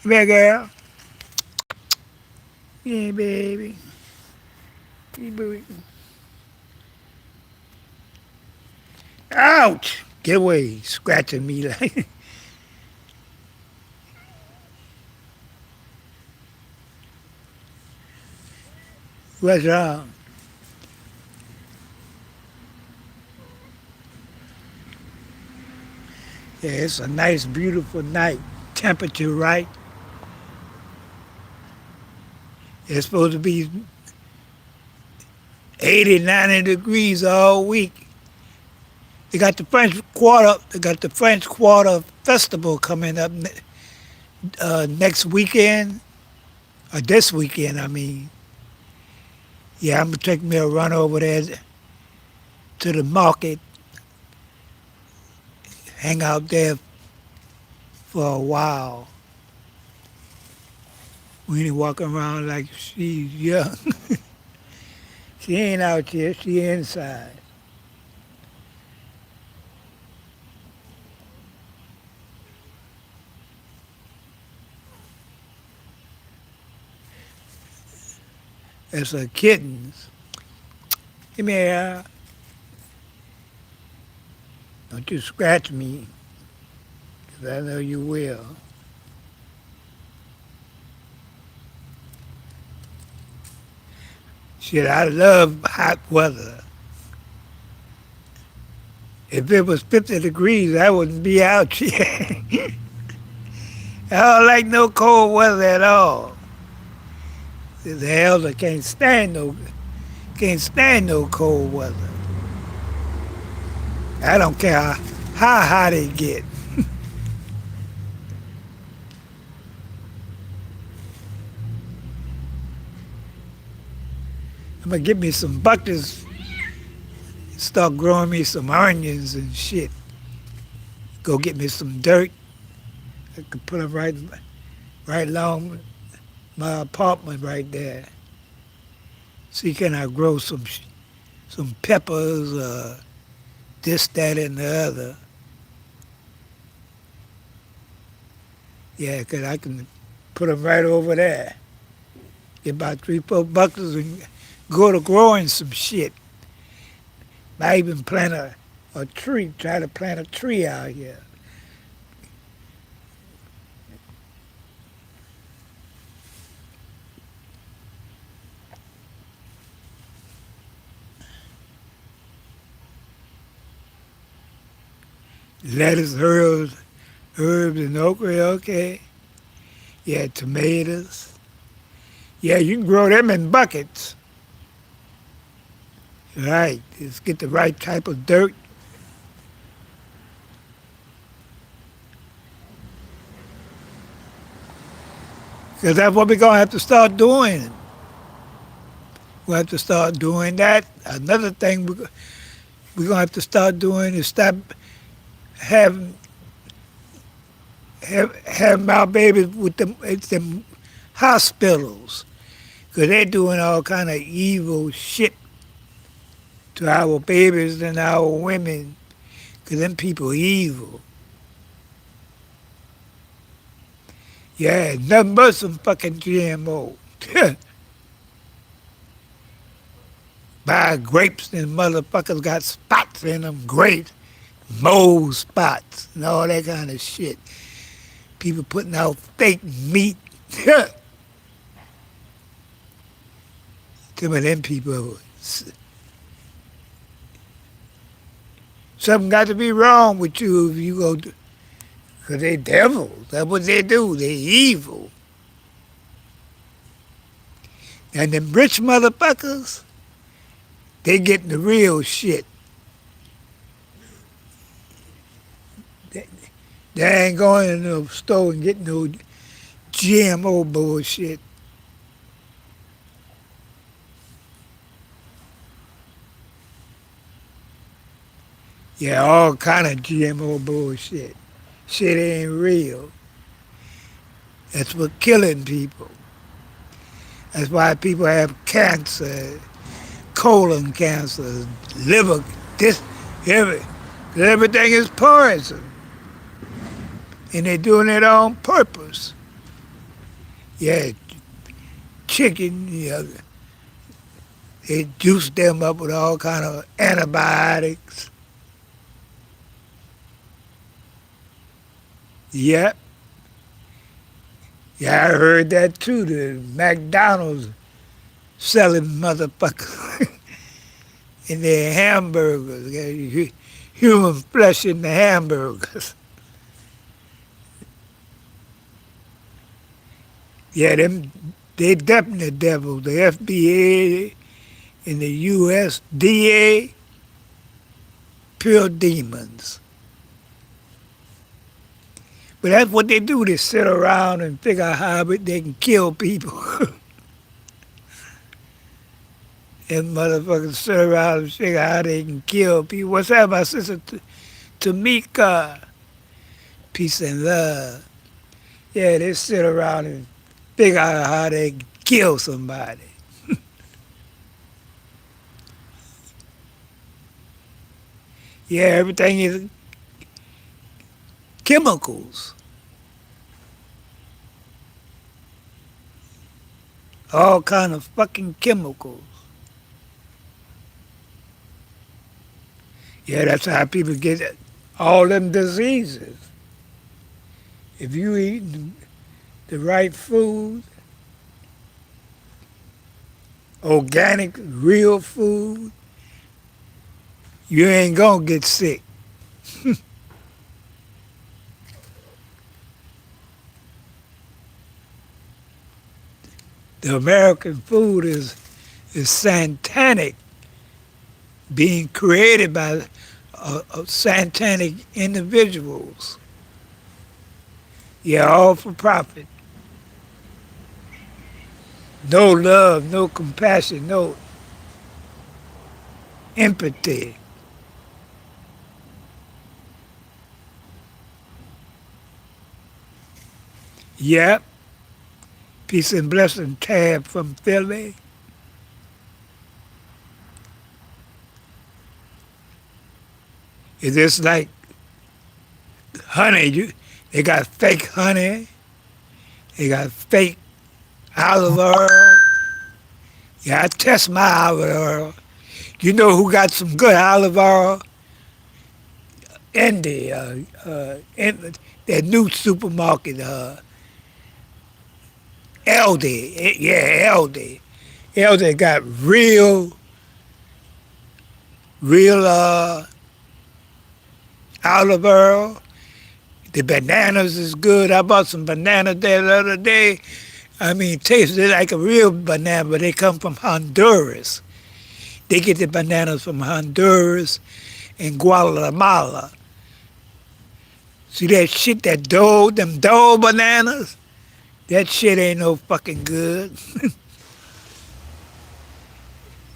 Come here, girl. Yeah, baby. Yeah, baby. Ouch! Get away, scratching me like. What's wrong? Yeah, it's a nice, beautiful night. Temperature right. It's supposed to be 80, 90 degrees all week. They got the French Quarter Festival coming up next weekend, or this weekend, I mean. Yeah, I'm gonna take me a run over there to the market, hang out there for a while. We ain't walking around like she's young. She ain't out here, she inside. It's her kittens. Come here. Don't you scratch me, 'cause I know you will. Shit, I love hot weather. If it was 50 degrees, I wouldn't be out here. I don't like no cold weather at all. The elder can't stand no cold weather. I don't care how hot it get. I'm gonna get me some buckets, start growing me some onions and shit. Go get me some dirt. I could put them right along my apartment right there. See, can I grow some peppers, this, that, and the other. Yeah, 'cause I can put them right over there. Get about 3, 4 buckets and go to growing some shit. I even plant a tree, try to plant a tree out here. Lettuce, herbs, Herbs and okra, okay. Yeah, tomatoes. Yeah, you can grow them in buckets. Right. Just get the right type of dirt. Because that's what we're going to have to start doing. We'll have to start doing that. Another thing we're going to have to start doing is stop having having our babies with them hospitals. Because they're doing all kind of evil shit to our babies and our women. Because them people evil. Yeah, nothing but some fucking GMO. Buy grapes and motherfuckers got spots in them, great mole spots and all that kind of shit. People putting out fake meat. Some of them people, something got to be wrong with you if you go, because they devils. That's what they do. They evil. And them rich motherfuckers, they getting the real shit. They ain't going in the store and getting no GMO bullshit. Yeah, all kind of GMO bullshit. Shit ain't real. That's what killing people. That's why people have cancer, colon cancer, liver, everything is poison. And they're doing it on purpose. Yeah, chicken, they juice them up with all kind of antibiotics. Yep. Yeah, I heard that too. The McDonald's selling motherfuckers in their hamburgers. Human flesh in the hamburgers. Yeah, they definitely devils. The FDA and the USDA, pure demons. But that's what they do. They sit around and figure out how they can kill people. And motherfuckers sit around and figure out how they can kill people. What's that, my sister Tamika? Peace and love. Yeah, they sit around and figure out how they can kill somebody. Yeah, everything is chemicals. All kind of fucking chemicals. Yeah, that's how people get all them diseases. If you eat the right food, organic, real food, you ain't gonna get sick. The American food is satanic, being created by satanic individuals. Yeah, all for profit. No love, no compassion, no empathy. Yep. Peace and blessing, Tab from Philly. Is this like honey? They got fake honey. They got fake olive oil. Yeah, I test my olive oil. You know who got some good olive oil? Indy, in that new supermarket, Aldi. Yeah, Aldi. Aldi got real olive oil. The bananas is good. I bought some bananas there the other day. I mean, tasted like a real banana, but they come from Honduras. They get the bananas from Honduras and Guatemala. See that shit, them Dole bananas? That shit ain't no fucking good.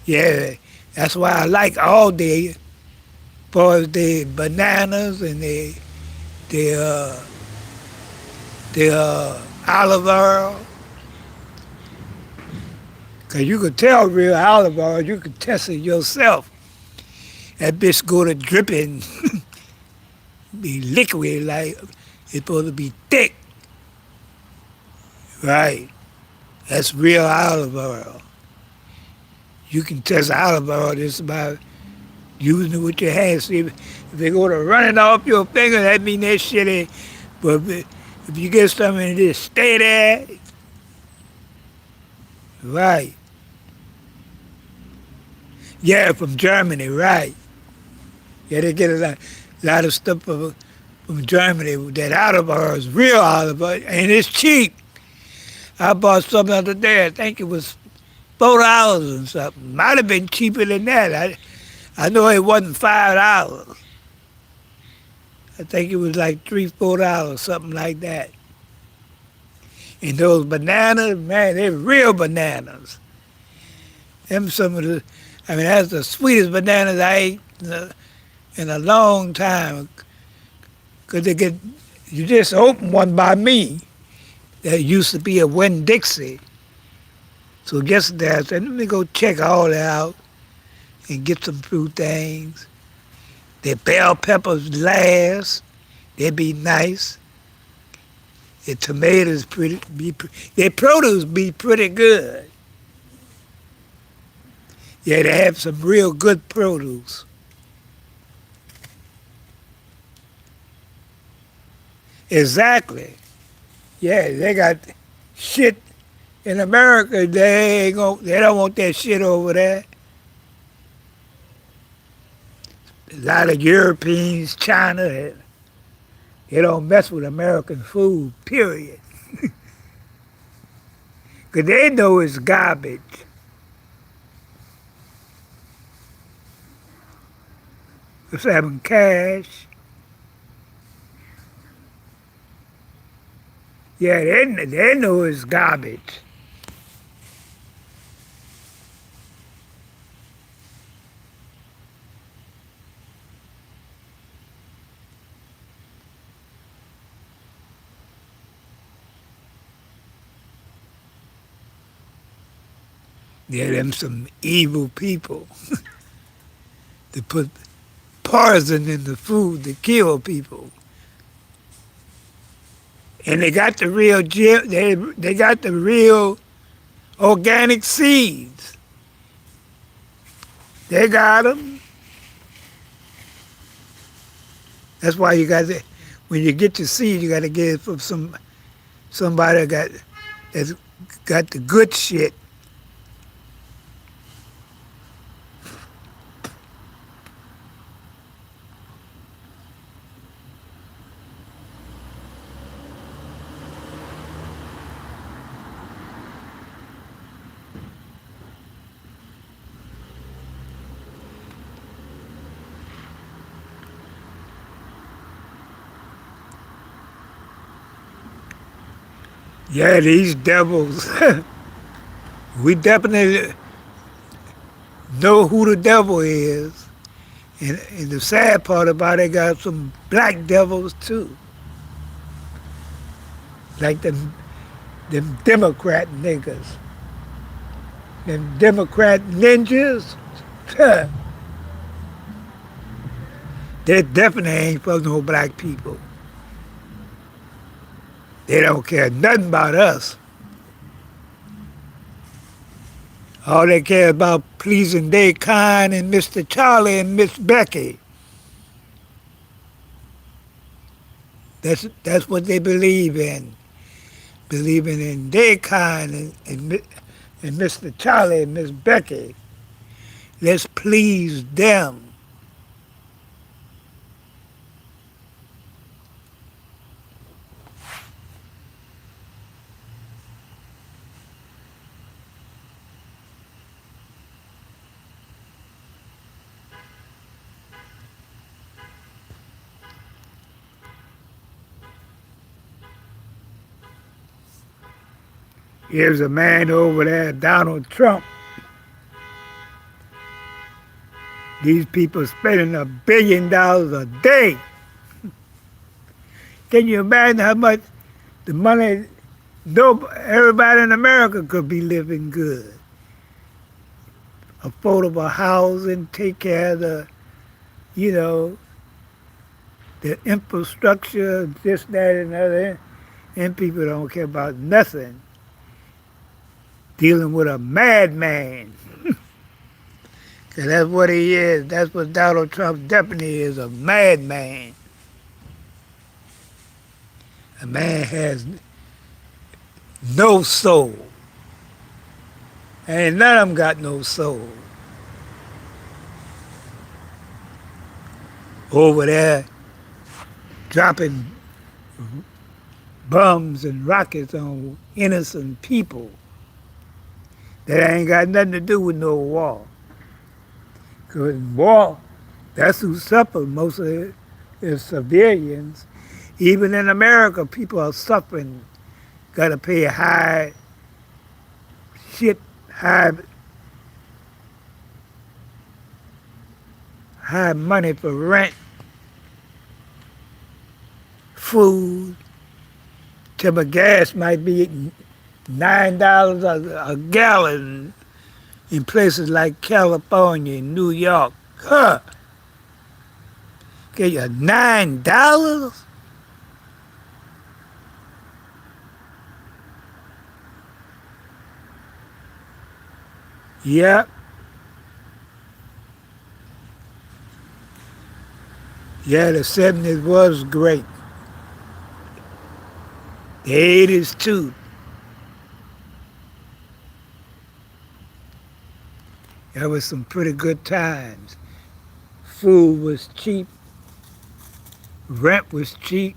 Yeah, that's why I like all the, for the bananas and the, olive oil. Because you could tell real olive oil, you could test it yourself. That bitch go to dripping, be liquid, like it's supposed to be thick. Right. That's real olive oil. You can test olive oil just by using it with your hands. See, if they go to running off your finger, that mean that shit ain't. But if you get something and just stay there, right. Yeah, from Germany, right. Yeah, they get a lot of stuff from Germany. That olive oil is real olive oil, and it's cheap. I bought some the other day. I think it was $4 and something. Might have been cheaper than that. I know it wasn't $5. I think it was like $3, $4, something like that. And those bananas, man, they're real bananas. Them some of the, I mean, that's the sweetest bananas I ate in a long time. Because you just opened one by me that used to be a Winn-Dixie. So yesterday I said, let me go check all that out and get some fruit things. The bell peppers last. They'd be nice. The tomatoes their produce be pretty good. Yeah, they have some real good produce. Exactly. Yeah, they got shit in America. They don't want that shit over there. A lot of Europeans, China, they don't mess with American food, period. Because they know it's garbage. It's having cash. Yeah, they know it's garbage. Yeah, them some evil people. They put poison in the food to kill people. And they got the real they got the real organic seeds. They got them. That's why you got to, when you get your seed, you got to get it from somebody that's got the good shit. Yeah, these devils. We definitely know who the devil is. And the sad part about it, got some black devils too. Like them Democrat niggas. Them Democrat ninjas. They definitely ain't for no black people. They don't care nothing about us. All they care about pleasing their kind and Mr. Charlie and Miss Becky. That's what they believe in. Believing in their kind and Mr. Charlie and Miss Becky. Let's please them. Here's a man over there, Donald Trump. These people spending $1 billion a day. Can you imagine how much the money, everybody in America could be living good? Affordable housing, take care of the, you know, the infrastructure, this, that, and other. And people don't care about nothing. Dealing with a madman. Because that's what he is. That's what Donald Trump's deputy is, a madman. A man has no soul. And none of them got no soul. Over there dropping bombs and rockets on innocent people that ain't got nothing to do with no war. Because war, that's who suffer most of it, is civilians. Even in America, people are suffering. Got to pay high money for rent, food. Till the gas might be $9 a gallon in places like California and New York. Huh? Get you $9? Yep. Yeah, the 70s was great. The 80s too. There was some pretty good times. Food was cheap. Rent was cheap.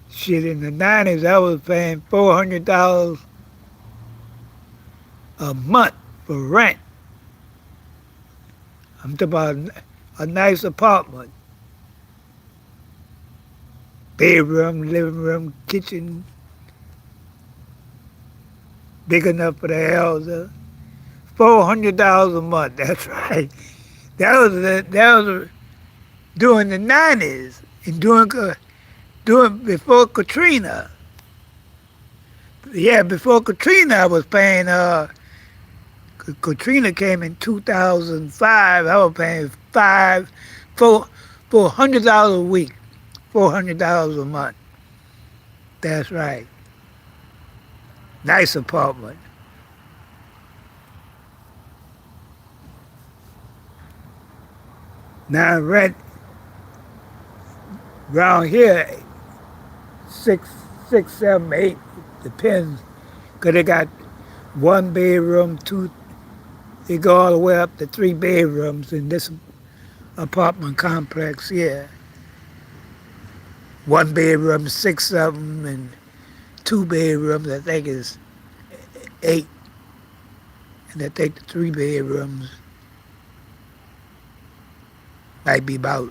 Shit, in the 90s, I was paying $400 a month for rent. I'm talking about a nice apartment. Bedroom, living room, kitchen, big enough for the elder. $400 a month, that's right. That was during the 90s and during before Katrina. Yeah, before Katrina I was paying, Katrina came in 2005, I was paying $400 a week, $400 a month. That's right. Nice apartment. Now rent around here, 6, 7, 8, depends. Because they got 1 bedroom, 2, they go all the way up to 3 bedrooms in this apartment complex here. 1 bedroom, 6 of them, and 2 bedrooms, I think is 8. And I think the 3 bedrooms might be about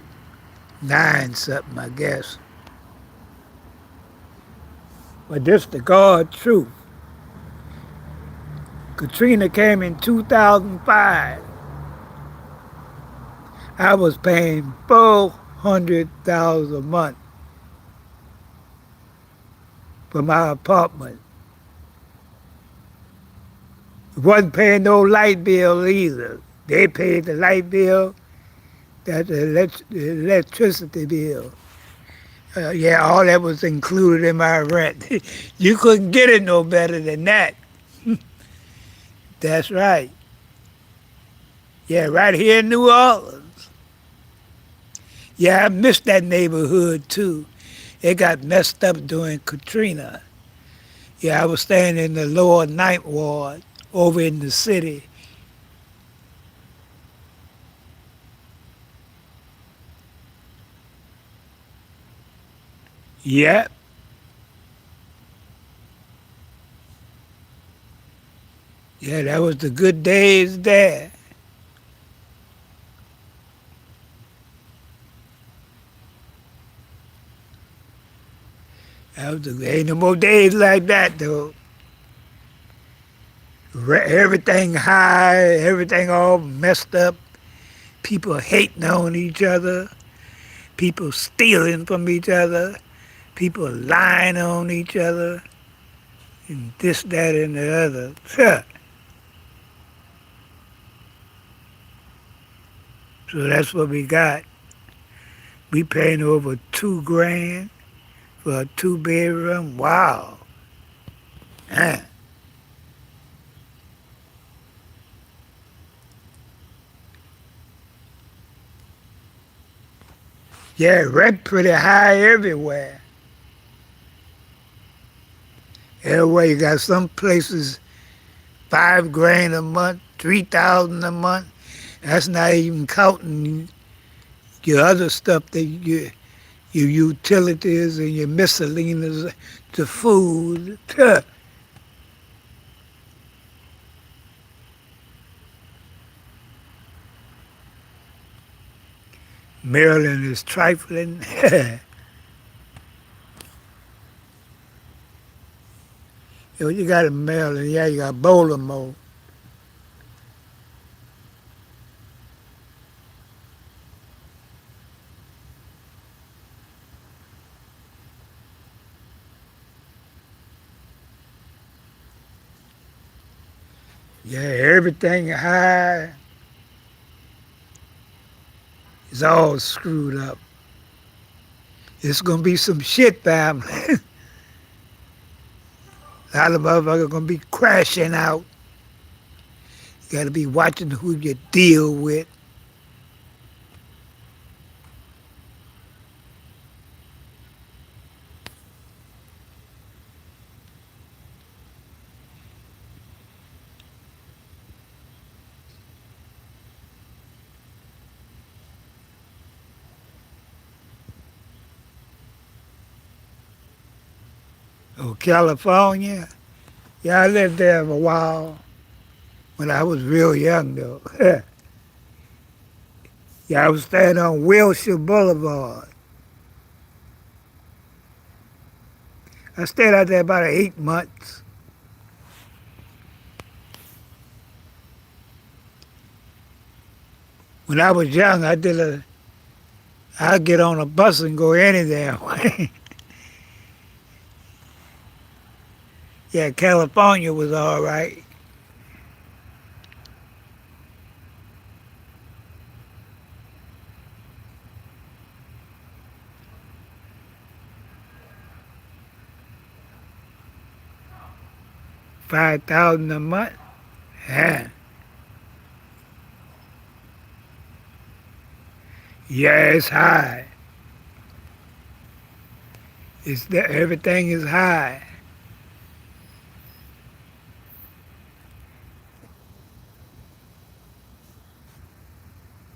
9 something, I guess. But this the God truth. Katrina came in 2005. I was paying $400 a month for my apartment. Wasn't paying no light bill either. They paid the light bill, that's the electricity bill. Yeah, all that was included in my rent. You couldn't get it no better than that. That's right. Yeah, right here in New Orleans. Yeah, I missed that neighborhood too. It got messed up during Katrina. Yeah, I was staying in the lower Ninth Ward over in the city. Yep. Yeah, that was the good days there. Ain't no more days like that, though. Everything high, everything all messed up. People hating on each other. People stealing from each other. People lying on each other. And this, that, and the other. So that's what we got. We paying over $2,000 for a 2-bedroom. Wow. Man. Yeah, rent pretty high everywhere. Everywhere you got some places $5,000 a month, 3,000 a month. That's not even counting your other stuff that your utilities and your miscellaneous, the food. Maryland is trifling. What you got in Maryland? Yeah, you got Baltimore. Yeah, everything high is all screwed up. It's gonna be some shit, family. A lot of motherfuckers gonna be crashing out. You gotta be watching who you deal with. Oh, California? Yeah, I lived there for a while when I was real young, though. Yeah, I was staying on Wilshire Boulevard. I stayed out there about 8 months. When I was young, I'd get on a bus and go any damn way. Yeah, California was all right. $5,000 a month. Yeah. Yeah, it's high. Everything is high.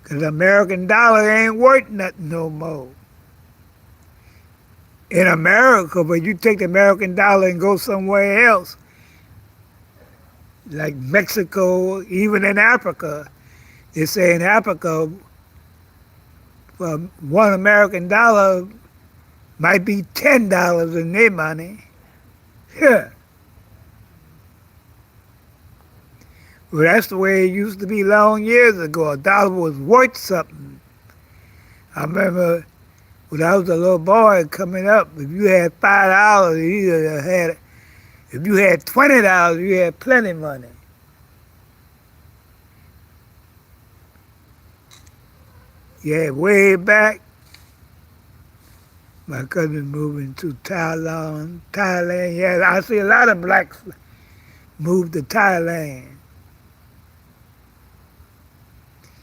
Because the American dollar ain't worth nothing no more. In America, but you take the American dollar and go somewhere else, like Mexico, even in Africa. They say in Africa, for $1 American might be $10 in their money. Yeah. Well, that's the way it used to be long years ago. A dollar was worth something. I remember when I was a little boy coming up, if you had $5, if you had $20, you had plenty of money. Yeah, way back, my cousin moving to Thailand. Yeah, I see a lot of blacks move to Thailand.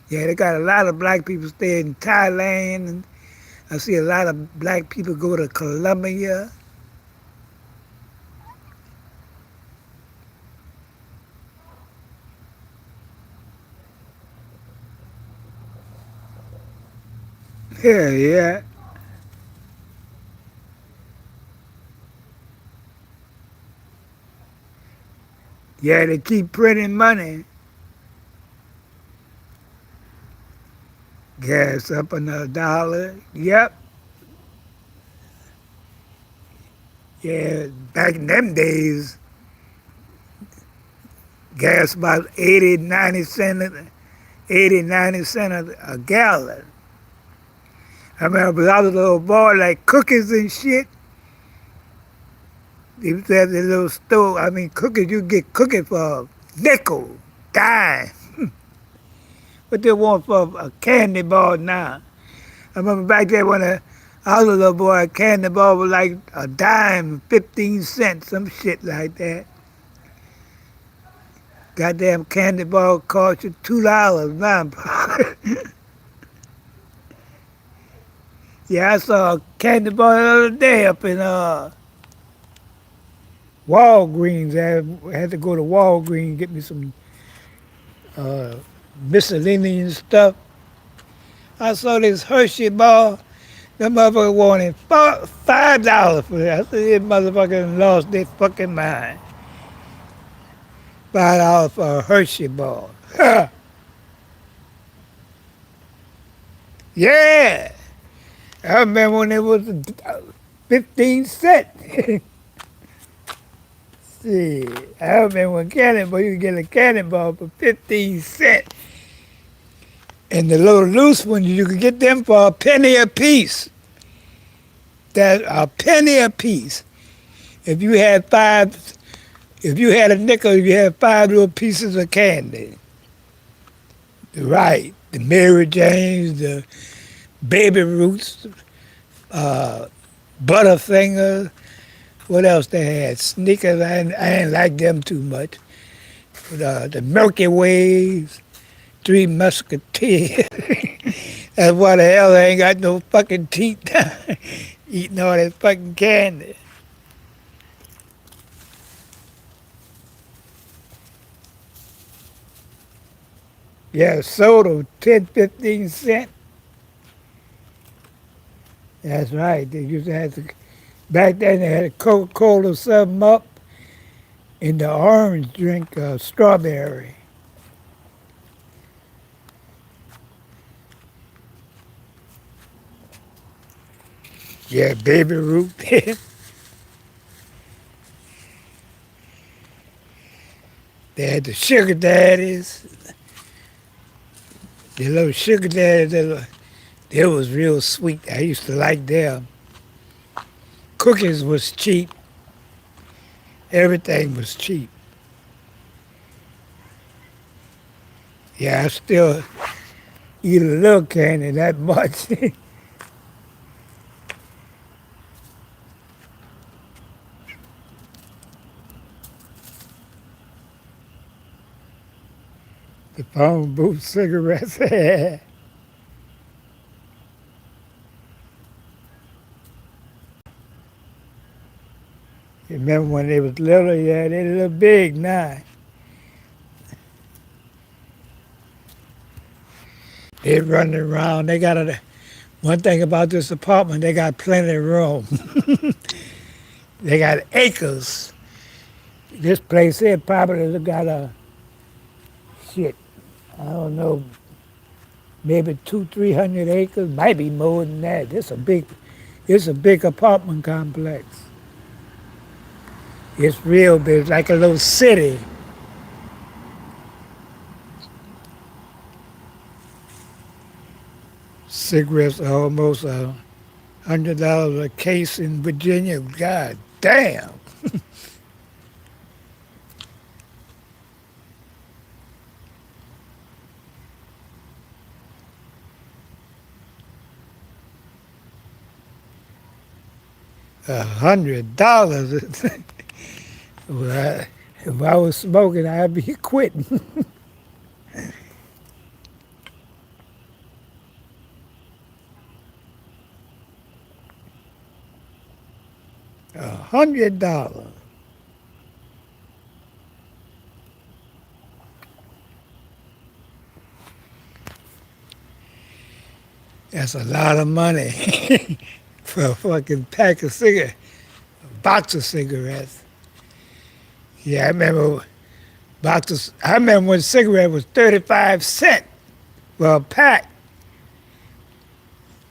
Yeah, they got a lot of black people stay in Thailand, and I see a lot of black people go to Colombia. Yeah, yeah. Yeah, they keep printing money. Gas up $1. Yep. Yeah, back in them days, gas about 80, 90 cents, 80, 90 cents a gallon. I remember when I was a little boy, like cookies and shit. They used to have this little store. I mean, cookies, you get cookies for a nickel, dime. What they want for a candy bar now? I remember back there when I was a little boy, a candy bar was like a dime, 15 cents, some shit like that. Goddamn candy bar cost you $2 now. Yeah, I saw a candy bar the other day up in Walgreens. I had to go to Walgreens and get me some miscellaneous stuff. I saw this Hershey bar. That motherfucker wanted $5 for that. I said, this motherfucker lost their fucking mind. $5 for a Hershey bar. Yeah. I remember when it was 15 cents. See, I remember when Cannonball, you could get a Cannonball for 15 cents. And the little loose ones, you could get them for a penny a piece. That's a penny a piece. If you had a nickel, you had 5 little pieces of candy. Right. The Mary Janes, the Baby Roots, Butterfingers. What else they had? Snickers, I ain't like them too much. The Milky Ways, Three Musketeers. That's why the hell they ain't got no fucking teeth eating all that fucking candy. Yeah, soda, 10, 15 cents. That's right. They used to have to, back then they had a Coca-Cola 7-Up and the orange drink, strawberry. Yeah, Baby Ruth. They had the sugar daddies. The little sugar daddies, they was real sweet. I used to like them. Cookies was cheap. Everything was cheap. Yeah, I still eat a little candy that much. The phone booth cigarettes. You remember when they was little? Yeah, they a little big now. They running around. They got one thing about this apartment, they got plenty of room. They got acres. This place here probably got shit, I don't know, maybe 200-300 acres, might be more than that. It's a big apartment complex. It's real big, it's like a little city. Cigarettes are almost $100 a case in Virginia. God damn. $100. Well, if I was smoking, I'd be quitting. $100. That's a lot of money for a fucking pack of cigarettes, a box of cigarettes. Yeah, I remember when cigarette was 35 cents for a pack.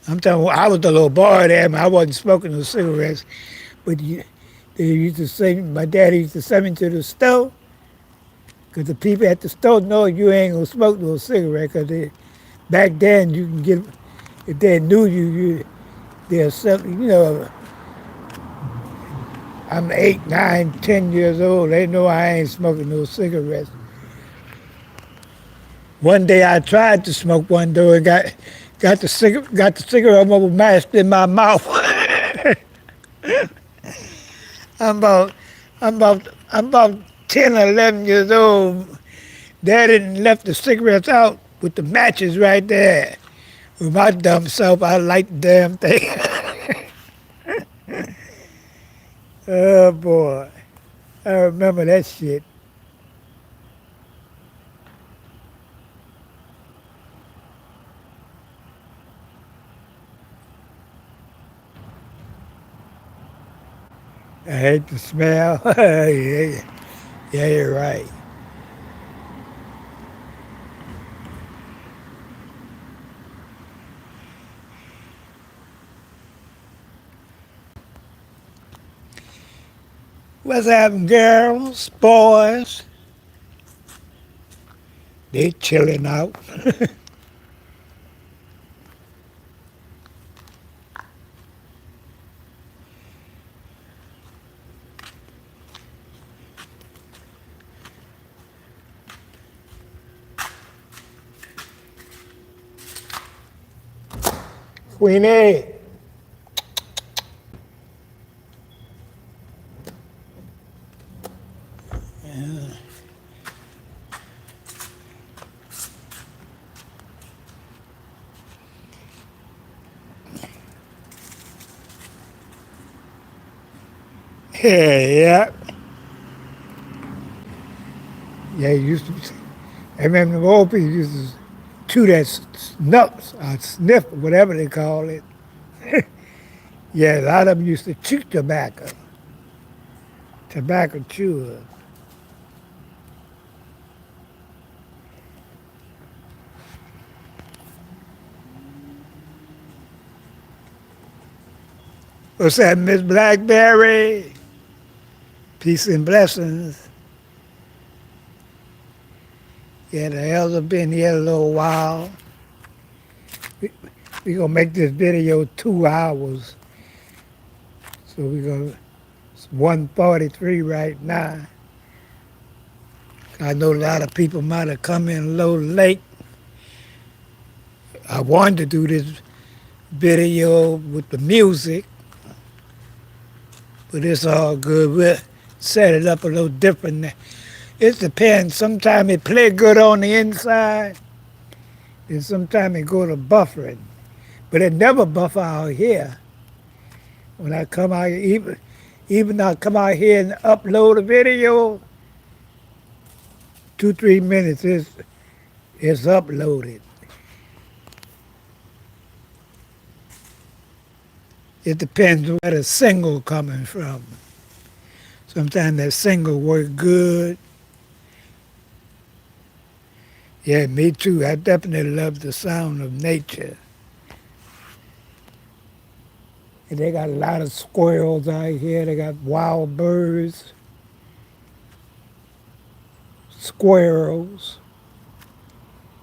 I'm telling you, I was the little boy there, I wasn't smoking no cigarettes, but you They used to send, my daddy used to send me to the store because the people at the store know you ain't gonna smoke no cigarette because back then you can get, if they knew you there's something, I'm 8, 9, 10 years old. They know I ain't smoking no cigarettes. One day I tried to smoke one though and got the cigarette rubber masked in my mouth. I'm about I'm about 10 or 11 years old. Dad didn't left the cigarettes out with the matches right there. With my dumb self, I light the damn thing. Oh boy, I remember that shit. I hate the smell. Yeah, yeah, you're right. What's happening, girls, boys? They chilling out. Queenie. Yeah, yeah. Yeah, it used to be. I remember the old people used to chew that snuff or sniff, whatever they call it. Yeah, a lot of them used to chew tobacco chewers. What's that, Miss Blackberry? Peace and blessings. Yeah, the elder been here a little while. We gonna make this video 2 hours. So it's 1:43 right now. I know a lot of people might have come in a little late. I wanted to do this video with the music, but it's all good. We'll set it up a little different. It depends. Sometimes it play good on the inside, and sometimes it go to buffering. But it never buffer out here. When I come out here, even I come out here and upload a video, 2, 3 minutes it's uploaded. It depends where the single coming from. Sometimes that single work good. Yeah, me too. I definitely love the sound of nature. And they got a lot of squirrels out here. They got wild birds, squirrels,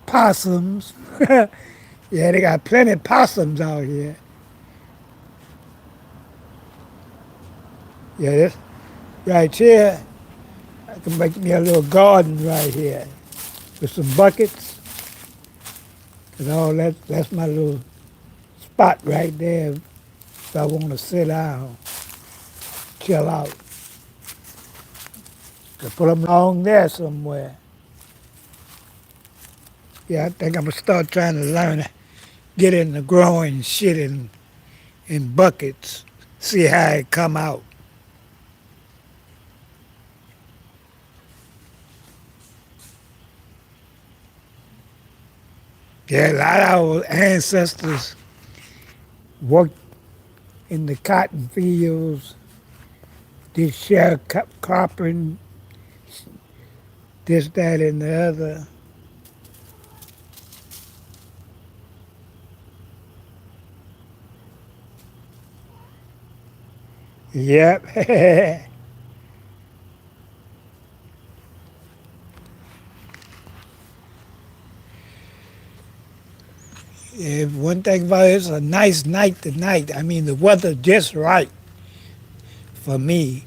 possums. Yeah, they got plenty of possums out here. Yeah, this right here, I can make me a little garden right here with some buckets and all that. That's my little spot right there if I want to sit down, chill out. To put them along there somewhere. Yeah, I think I'm going to start trying to learn, get into growing shit in buckets, see how it come out. Yeah, a lot of our ancestors worked in the cotton fields, did sharecropping, this, that, and the other. Yep. If one thing about it, it's a nice night tonight. I mean, the weather just right for me.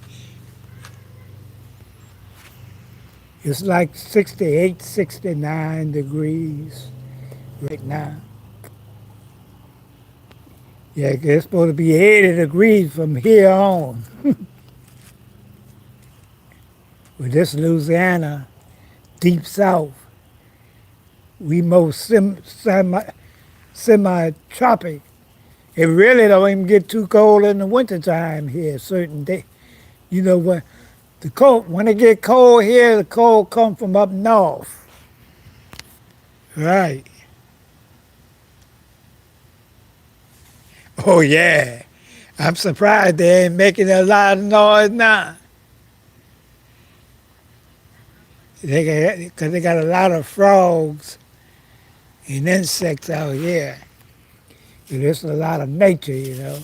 It's like 68, 69 degrees right now. Yeah, it's supposed to be 80 degrees from here on. With this Louisiana, deep south, we most semi-tropic. It really don't even get too cold in the wintertime here, certain day. You know, when it get cold here, the cold come from up north. Right. Oh, yeah. I'm surprised they ain't making a lot of noise now. Because they got a lot of frogs and insects out here. There's a lot of nature, you know.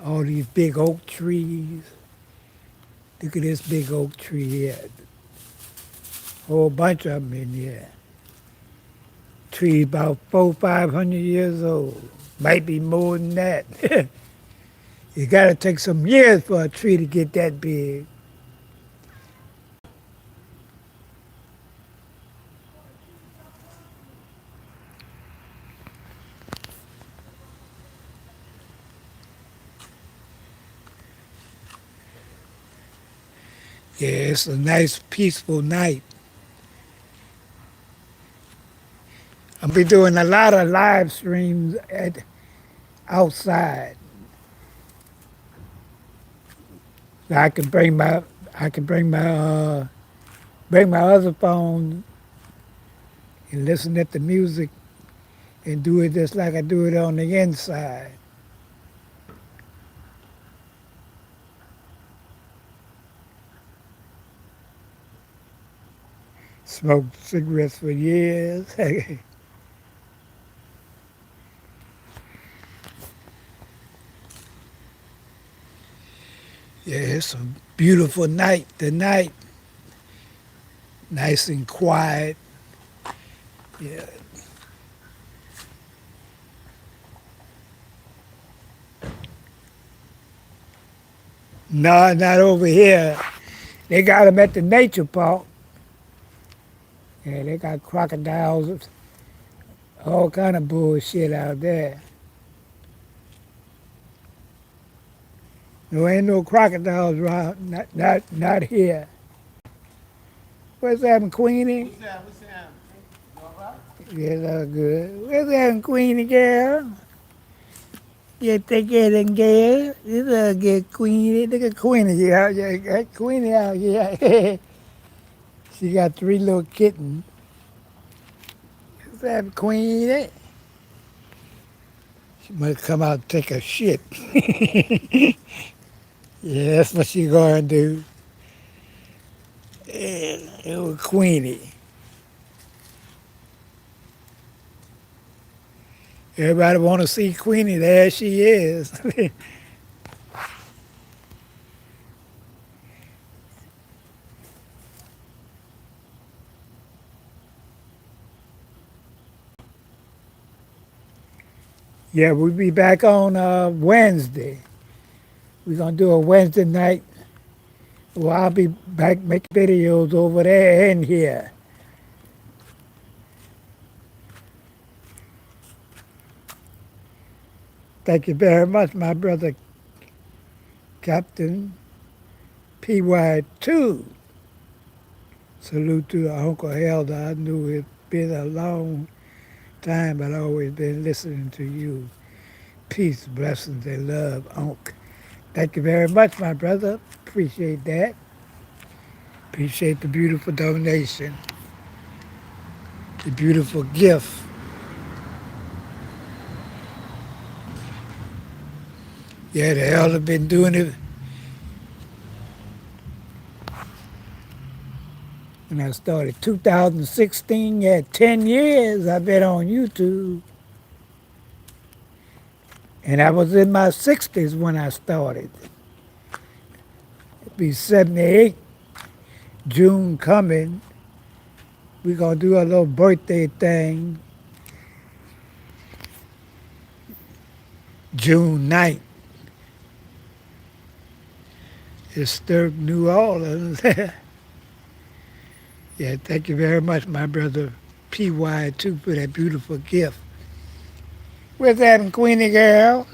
All these big oak trees. Look at this big oak tree here. Whole bunch of them in here. Tree about 400-500 years old. Might be more than that. You got to take some years for a tree to get that big. Yeah, it's a nice, peaceful night. I'll be doing a lot of live streams outside. So I can bring my other phone and listen at the music and do it just like I do it on the inside. Smoked cigarettes for years. Yeah, it's a beautiful night tonight. Nice and quiet. Yeah. No, not over here. They got them at the nature park. Yeah, they got crocodiles, all kind of bullshit out there. There ain't no crocodiles around, not here. What's happening, Queenie? What's that? What's that? You all right? Yeah, that's good. What's happening, Queenie girl? You take care of them girl. This is a good Queenie. Look at Queenie out here. Got Queenie out here. She got 3 little kittens. What's happening, Queenie? She must come out and take a shit. Yeah, that's what she gonna do. Yeah, it was Queenie. Everybody want to see Queenie. There she is. Yeah, we'll be back on Wednesday. We're going to do a Wednesday night. Well, I'll be back making videos over there and here. Thank you very much, my brother, Captain PY2. Salute to Uncle Elder. I knew it's been a long time, but I've always been listening to you. Peace, blessings, and love, Unc. Thank you very much, my brother. Appreciate that. Appreciate the beautiful donation, the beautiful gift. Yeah, the elder been doing it. When I started 2016, yeah, 10 years I've been on YouTube. And I was in my 60s when I started. Be 78. June coming. We're going to do a little birthday thing. June 9th. It's New Orleans. Yeah, thank you very much, my brother PY, too, for that beautiful gift. Where's that Queenie girl?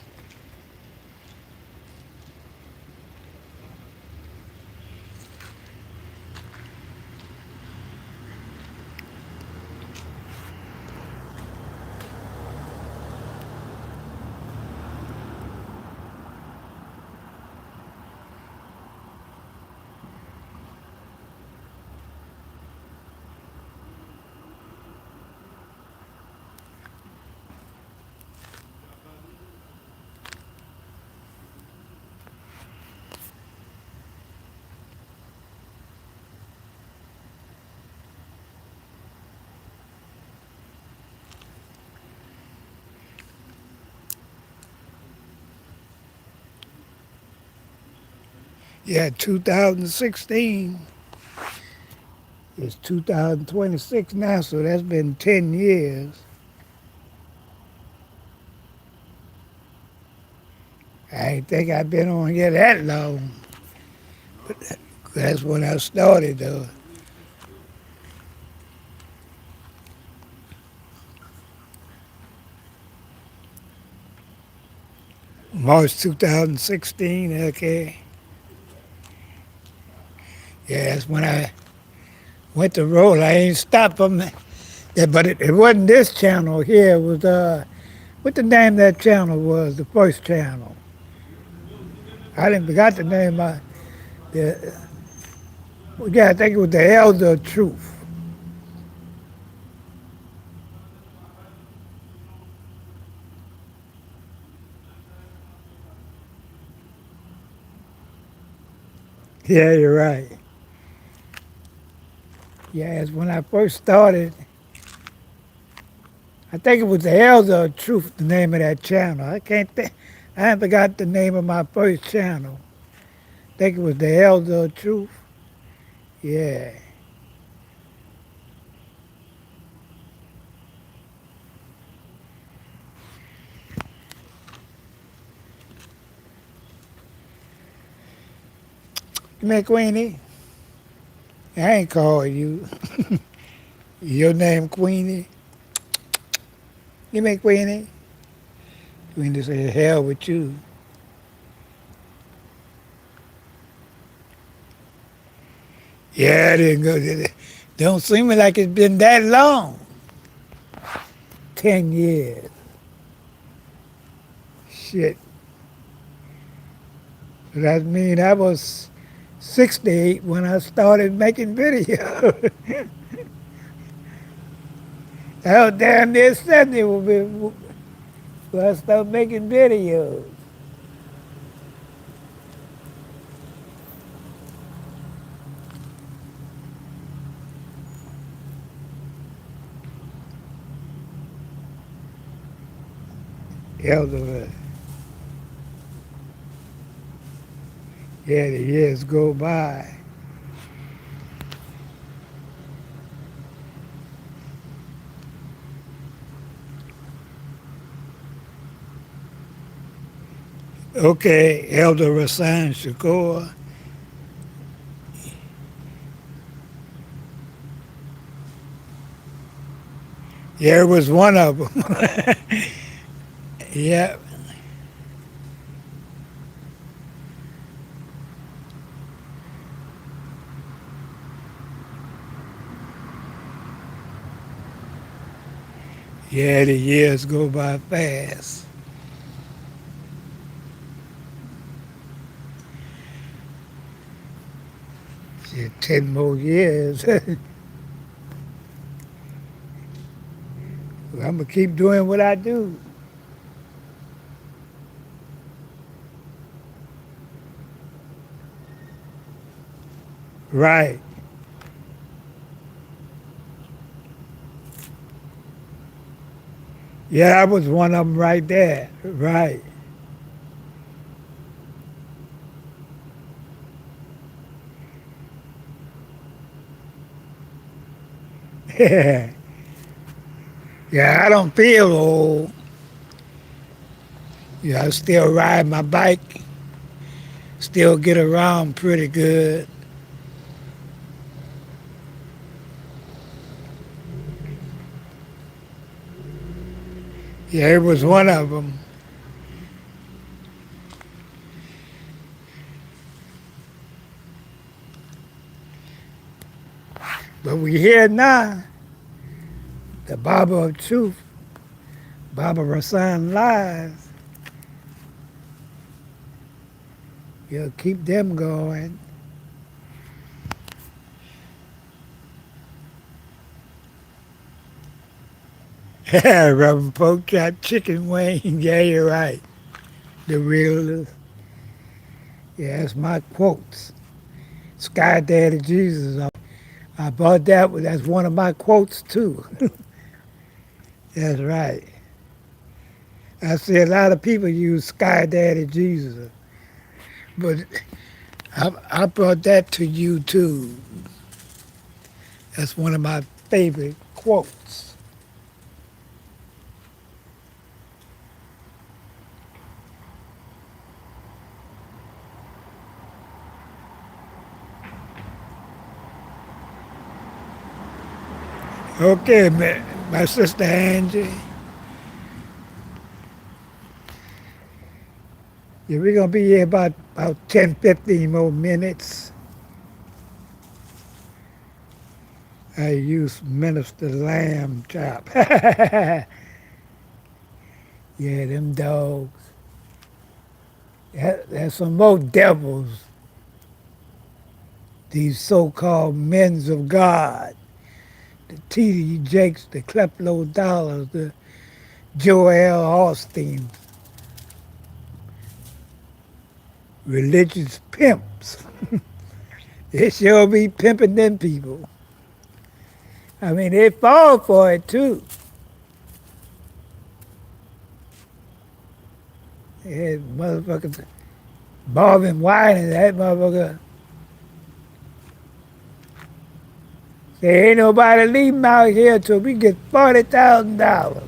Yeah, 2016. It's 2026 now, so that's been 10 years. I ain't think I've been on here that long. But that's when I started, though. March 2016, okay. Yeah, that's when I went to roll. I ain't stopped from that. Yeah, but it wasn't this channel here. It was, what the name of that channel was, the first channel. I didn't forgot the name of the, yeah, I think it was the Elder Truth. Yeah, you're right. Yeah, it's when I first started. I think it was the Elder Truth, the name of that channel. I can't think. I haven't forgot the name of my first channel. I think it was the Elder Truth. Yeah. Come here, Queenie. I ain't called you. Your name Queenie? You make Queenie? Queenie said, hell with you. Yeah, it didn't go. It don't seem like it's been that long. 10 years. Shit. So that means I was 68 when I started making videos. I was damn near 70 when I started making videos. Elder, yeah, the years go by. Okay, Elder Rasan Shakur. Yeah, it was one of them. Yeah. Yeah, the years go by fast. Shit, 10 more years. I'm going to keep doing what I do. Right. Yeah, I was one of them right there. Right. Yeah, yeah, I don't feel old. Yeah, I still ride my bike, still get around pretty good. Yeah, it was one of them. But we here now, the Barber of Truth, Baba Rasan Live. You'll keep them going. Rubber pork chop, chicken wing. Yeah, you're right. The realest. Yeah, that's my quotes. Sky Daddy Jesus. I bought that. That's one of my quotes too. That's right. I see a lot of people use Sky Daddy Jesus, but I brought that to you too. That's one of my favorite quotes. Okay, my sister Angie. Yeah, we're going to be here about 10, 15 more minutes. I use Minister Lamb chop. Yeah, them dogs. There's some more devils, these so-called men of God. The T.D. Jakes, the Creflo Dollars, the Joel Austin, religious pimps. They sure be pimping them people. I mean, they fall for it too. Yeah, motherfuckers, Marvin Wine and that motherfucker. There ain't nobody leaving out here till we get $40,000.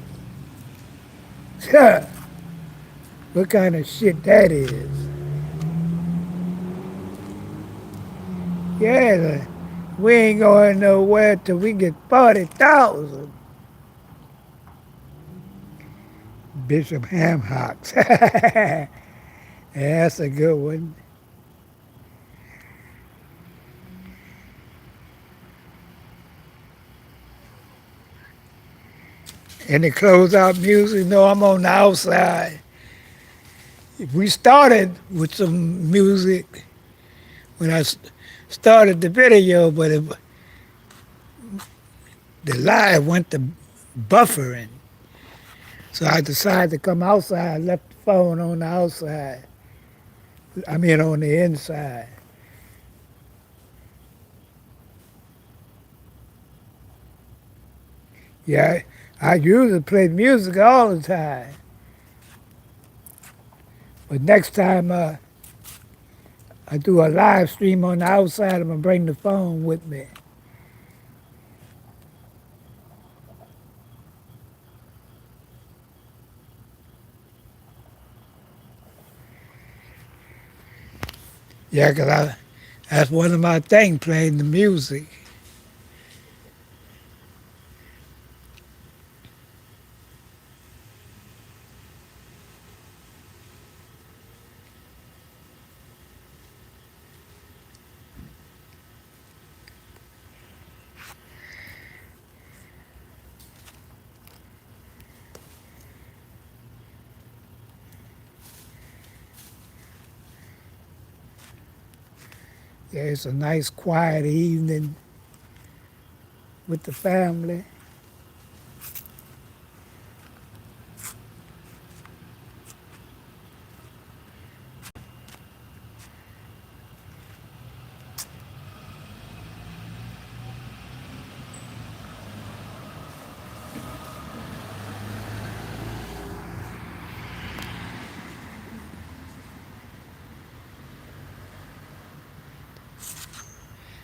What kind of shit that is? Yeah, we ain't going nowhere till we get 40,000. Bishop Hamhocks. Yeah, that's a good one. And the closeout music, no, I'm on the outside. We started with some music when I started the video, but the live went to buffering. So I decided to come outside, left the phone on the outside. I mean on the inside. Yeah, I usually play music all the time. But next time I do a live stream on the outside, I'm going to bring the phone with me. Yeah, 'cause that's one of my things, playing the music. Yeah, it's a nice quiet evening with the family.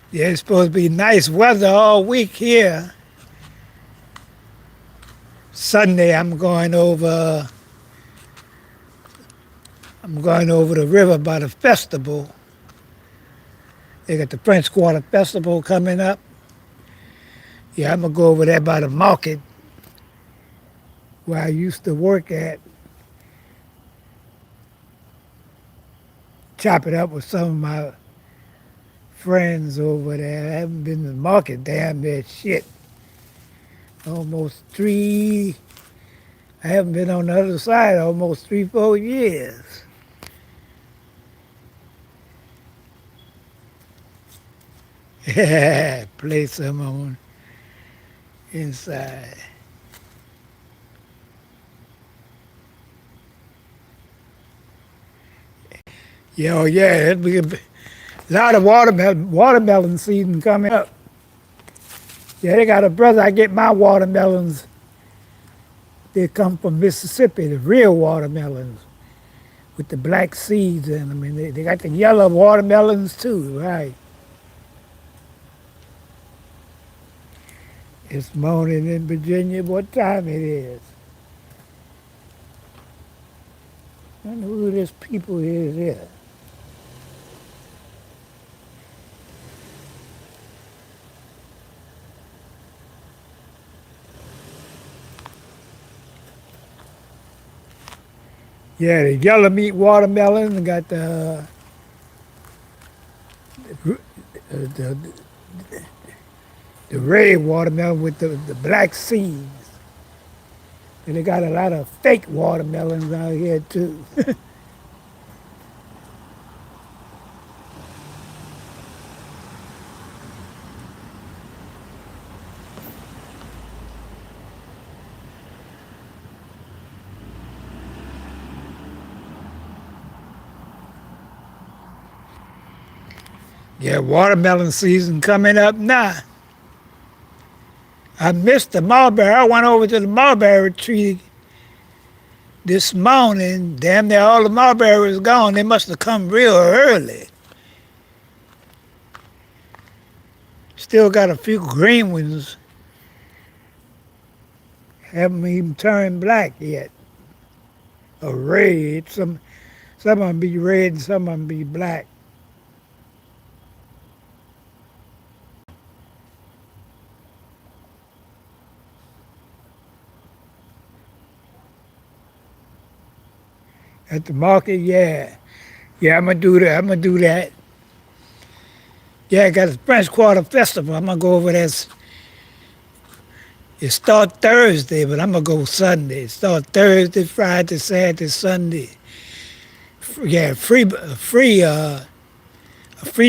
Yeah, it's supposed to be nice weather all week here. Sunday I'm going over the river by the festival. They got the French Quarter Festival coming up. Yeah, I'm gonna go over there by the market where I used to work at, chop it up with some of my friends over there. I haven't been to the market damn near shit. Almost three, I haven't been on the other side almost 3, 4 years. Yeah, play some on inside. Yeah, oh yeah, it'll be a lot of watermelon season coming up. Yeah, they got a brother. I get my watermelons. They come from Mississippi, the real watermelons with the black seeds in them. And they got the yellow watermelons too, right? It's morning in Virginia. What time it is? I wonder who this people is here. Yeah, the yellow meat watermelon and got the the red watermelon with the black seeds. And they got a lot of fake watermelons out here too. Yeah, watermelon season coming up now. I missed the mulberry. I went over to the mulberry tree this morning. Damn near all the mulberries gone. They must have come real early. Still got a few green ones. Haven't even turned black yet. Or red. Some of them be red and some of them be black. At the market, yeah. Yeah, I'm gonna do that. I'm gonna do that. Yeah, I got a French Quarter Festival. I'm gonna go over there. It start Thursday, but I'm gonna go Sunday. It start Thursday, Friday, Saturday, Sunday. Yeah, a free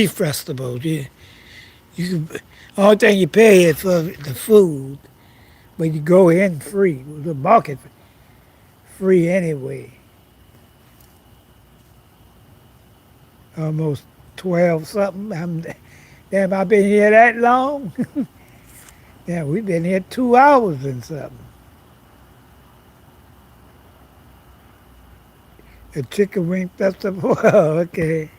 festival. You only thing you pay is for the food, but you go in free. The market free anyway. Almost 12 something. Damn, I've been here that long. Yeah, we've been here 2 hours and something. A chicken wing festival. Oh, okay.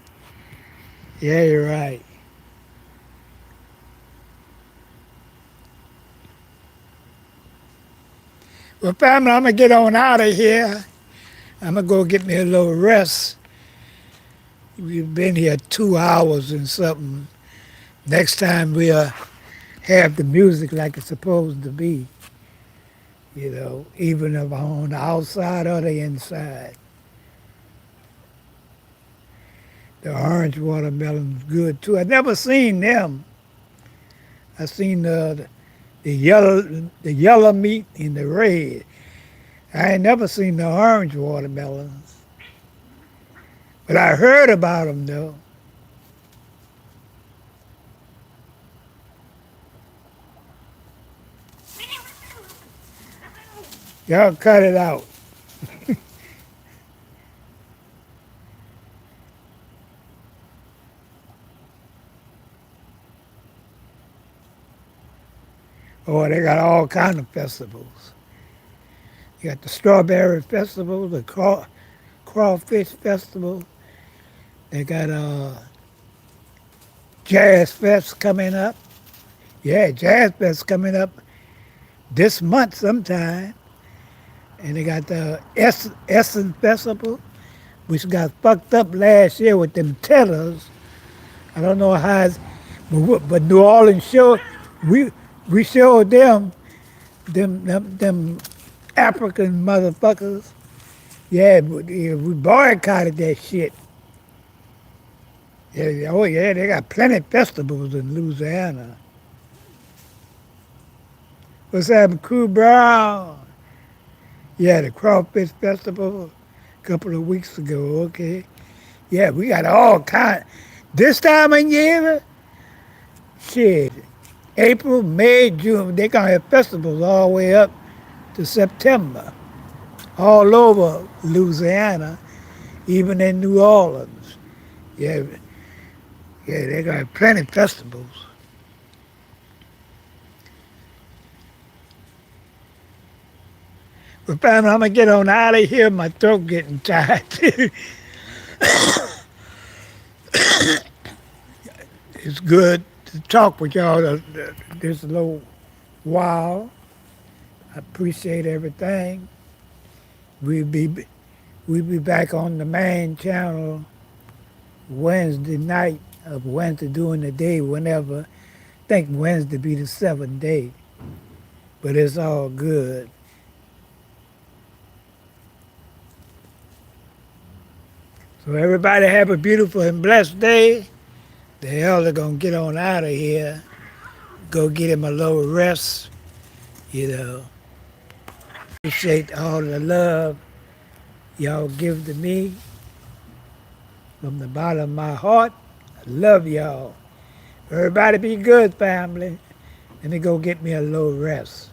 Yeah, you're right. Well, family, I'm gonna get on out of here. I'm gonna go get me a little rest. We've been here 2 hours and something. Next time we'll have the music like it's supposed to be. You know, even if I'm on the outside or the inside. The orange watermelon's good too. I never seen them. I seen the yellow meat and the red. I ain't never seen the orange watermelons. But I heard about them though. Y'all cut it out. Oh, they got all kind of festivals. You got the strawberry festival, the crawfish festival. They got Jazz Fest coming up. Yeah, Jazz Fest coming up this month sometime. and they got the Essen Festival, which got fucked up last year with them tellers. I don't know how it's, but New Orleans showed, we showed them African motherfuckers. Yeah, we boycotted that shit. Yeah, oh yeah, they got plenty of festivals in Louisiana. What's happening, Crew Brown? Yeah, the Crawfish Festival a couple of weeks ago, okay. Yeah, we got all kind. This time of year, shit, April, May, June, they gonna have festivals all the way up to September. All over Louisiana, even in New Orleans. Yeah, yeah, they got plenty of festivals. But family, I'm gonna get on out of here. My throat getting tired. It's good to talk with y'all this little while. I appreciate everything. We'll be we'll be back on the main channel Wednesday night of Wednesday during the day whenever. I think Wednesday be the 7th day. But it's all good. So everybody have a beautiful and blessed day. The elder gonna get on out of here. Go get him a little rest, you know. Appreciate all the love y'all give to me from the bottom of my heart. I love y'all. Everybody be good, family. Let me go get me a little rest.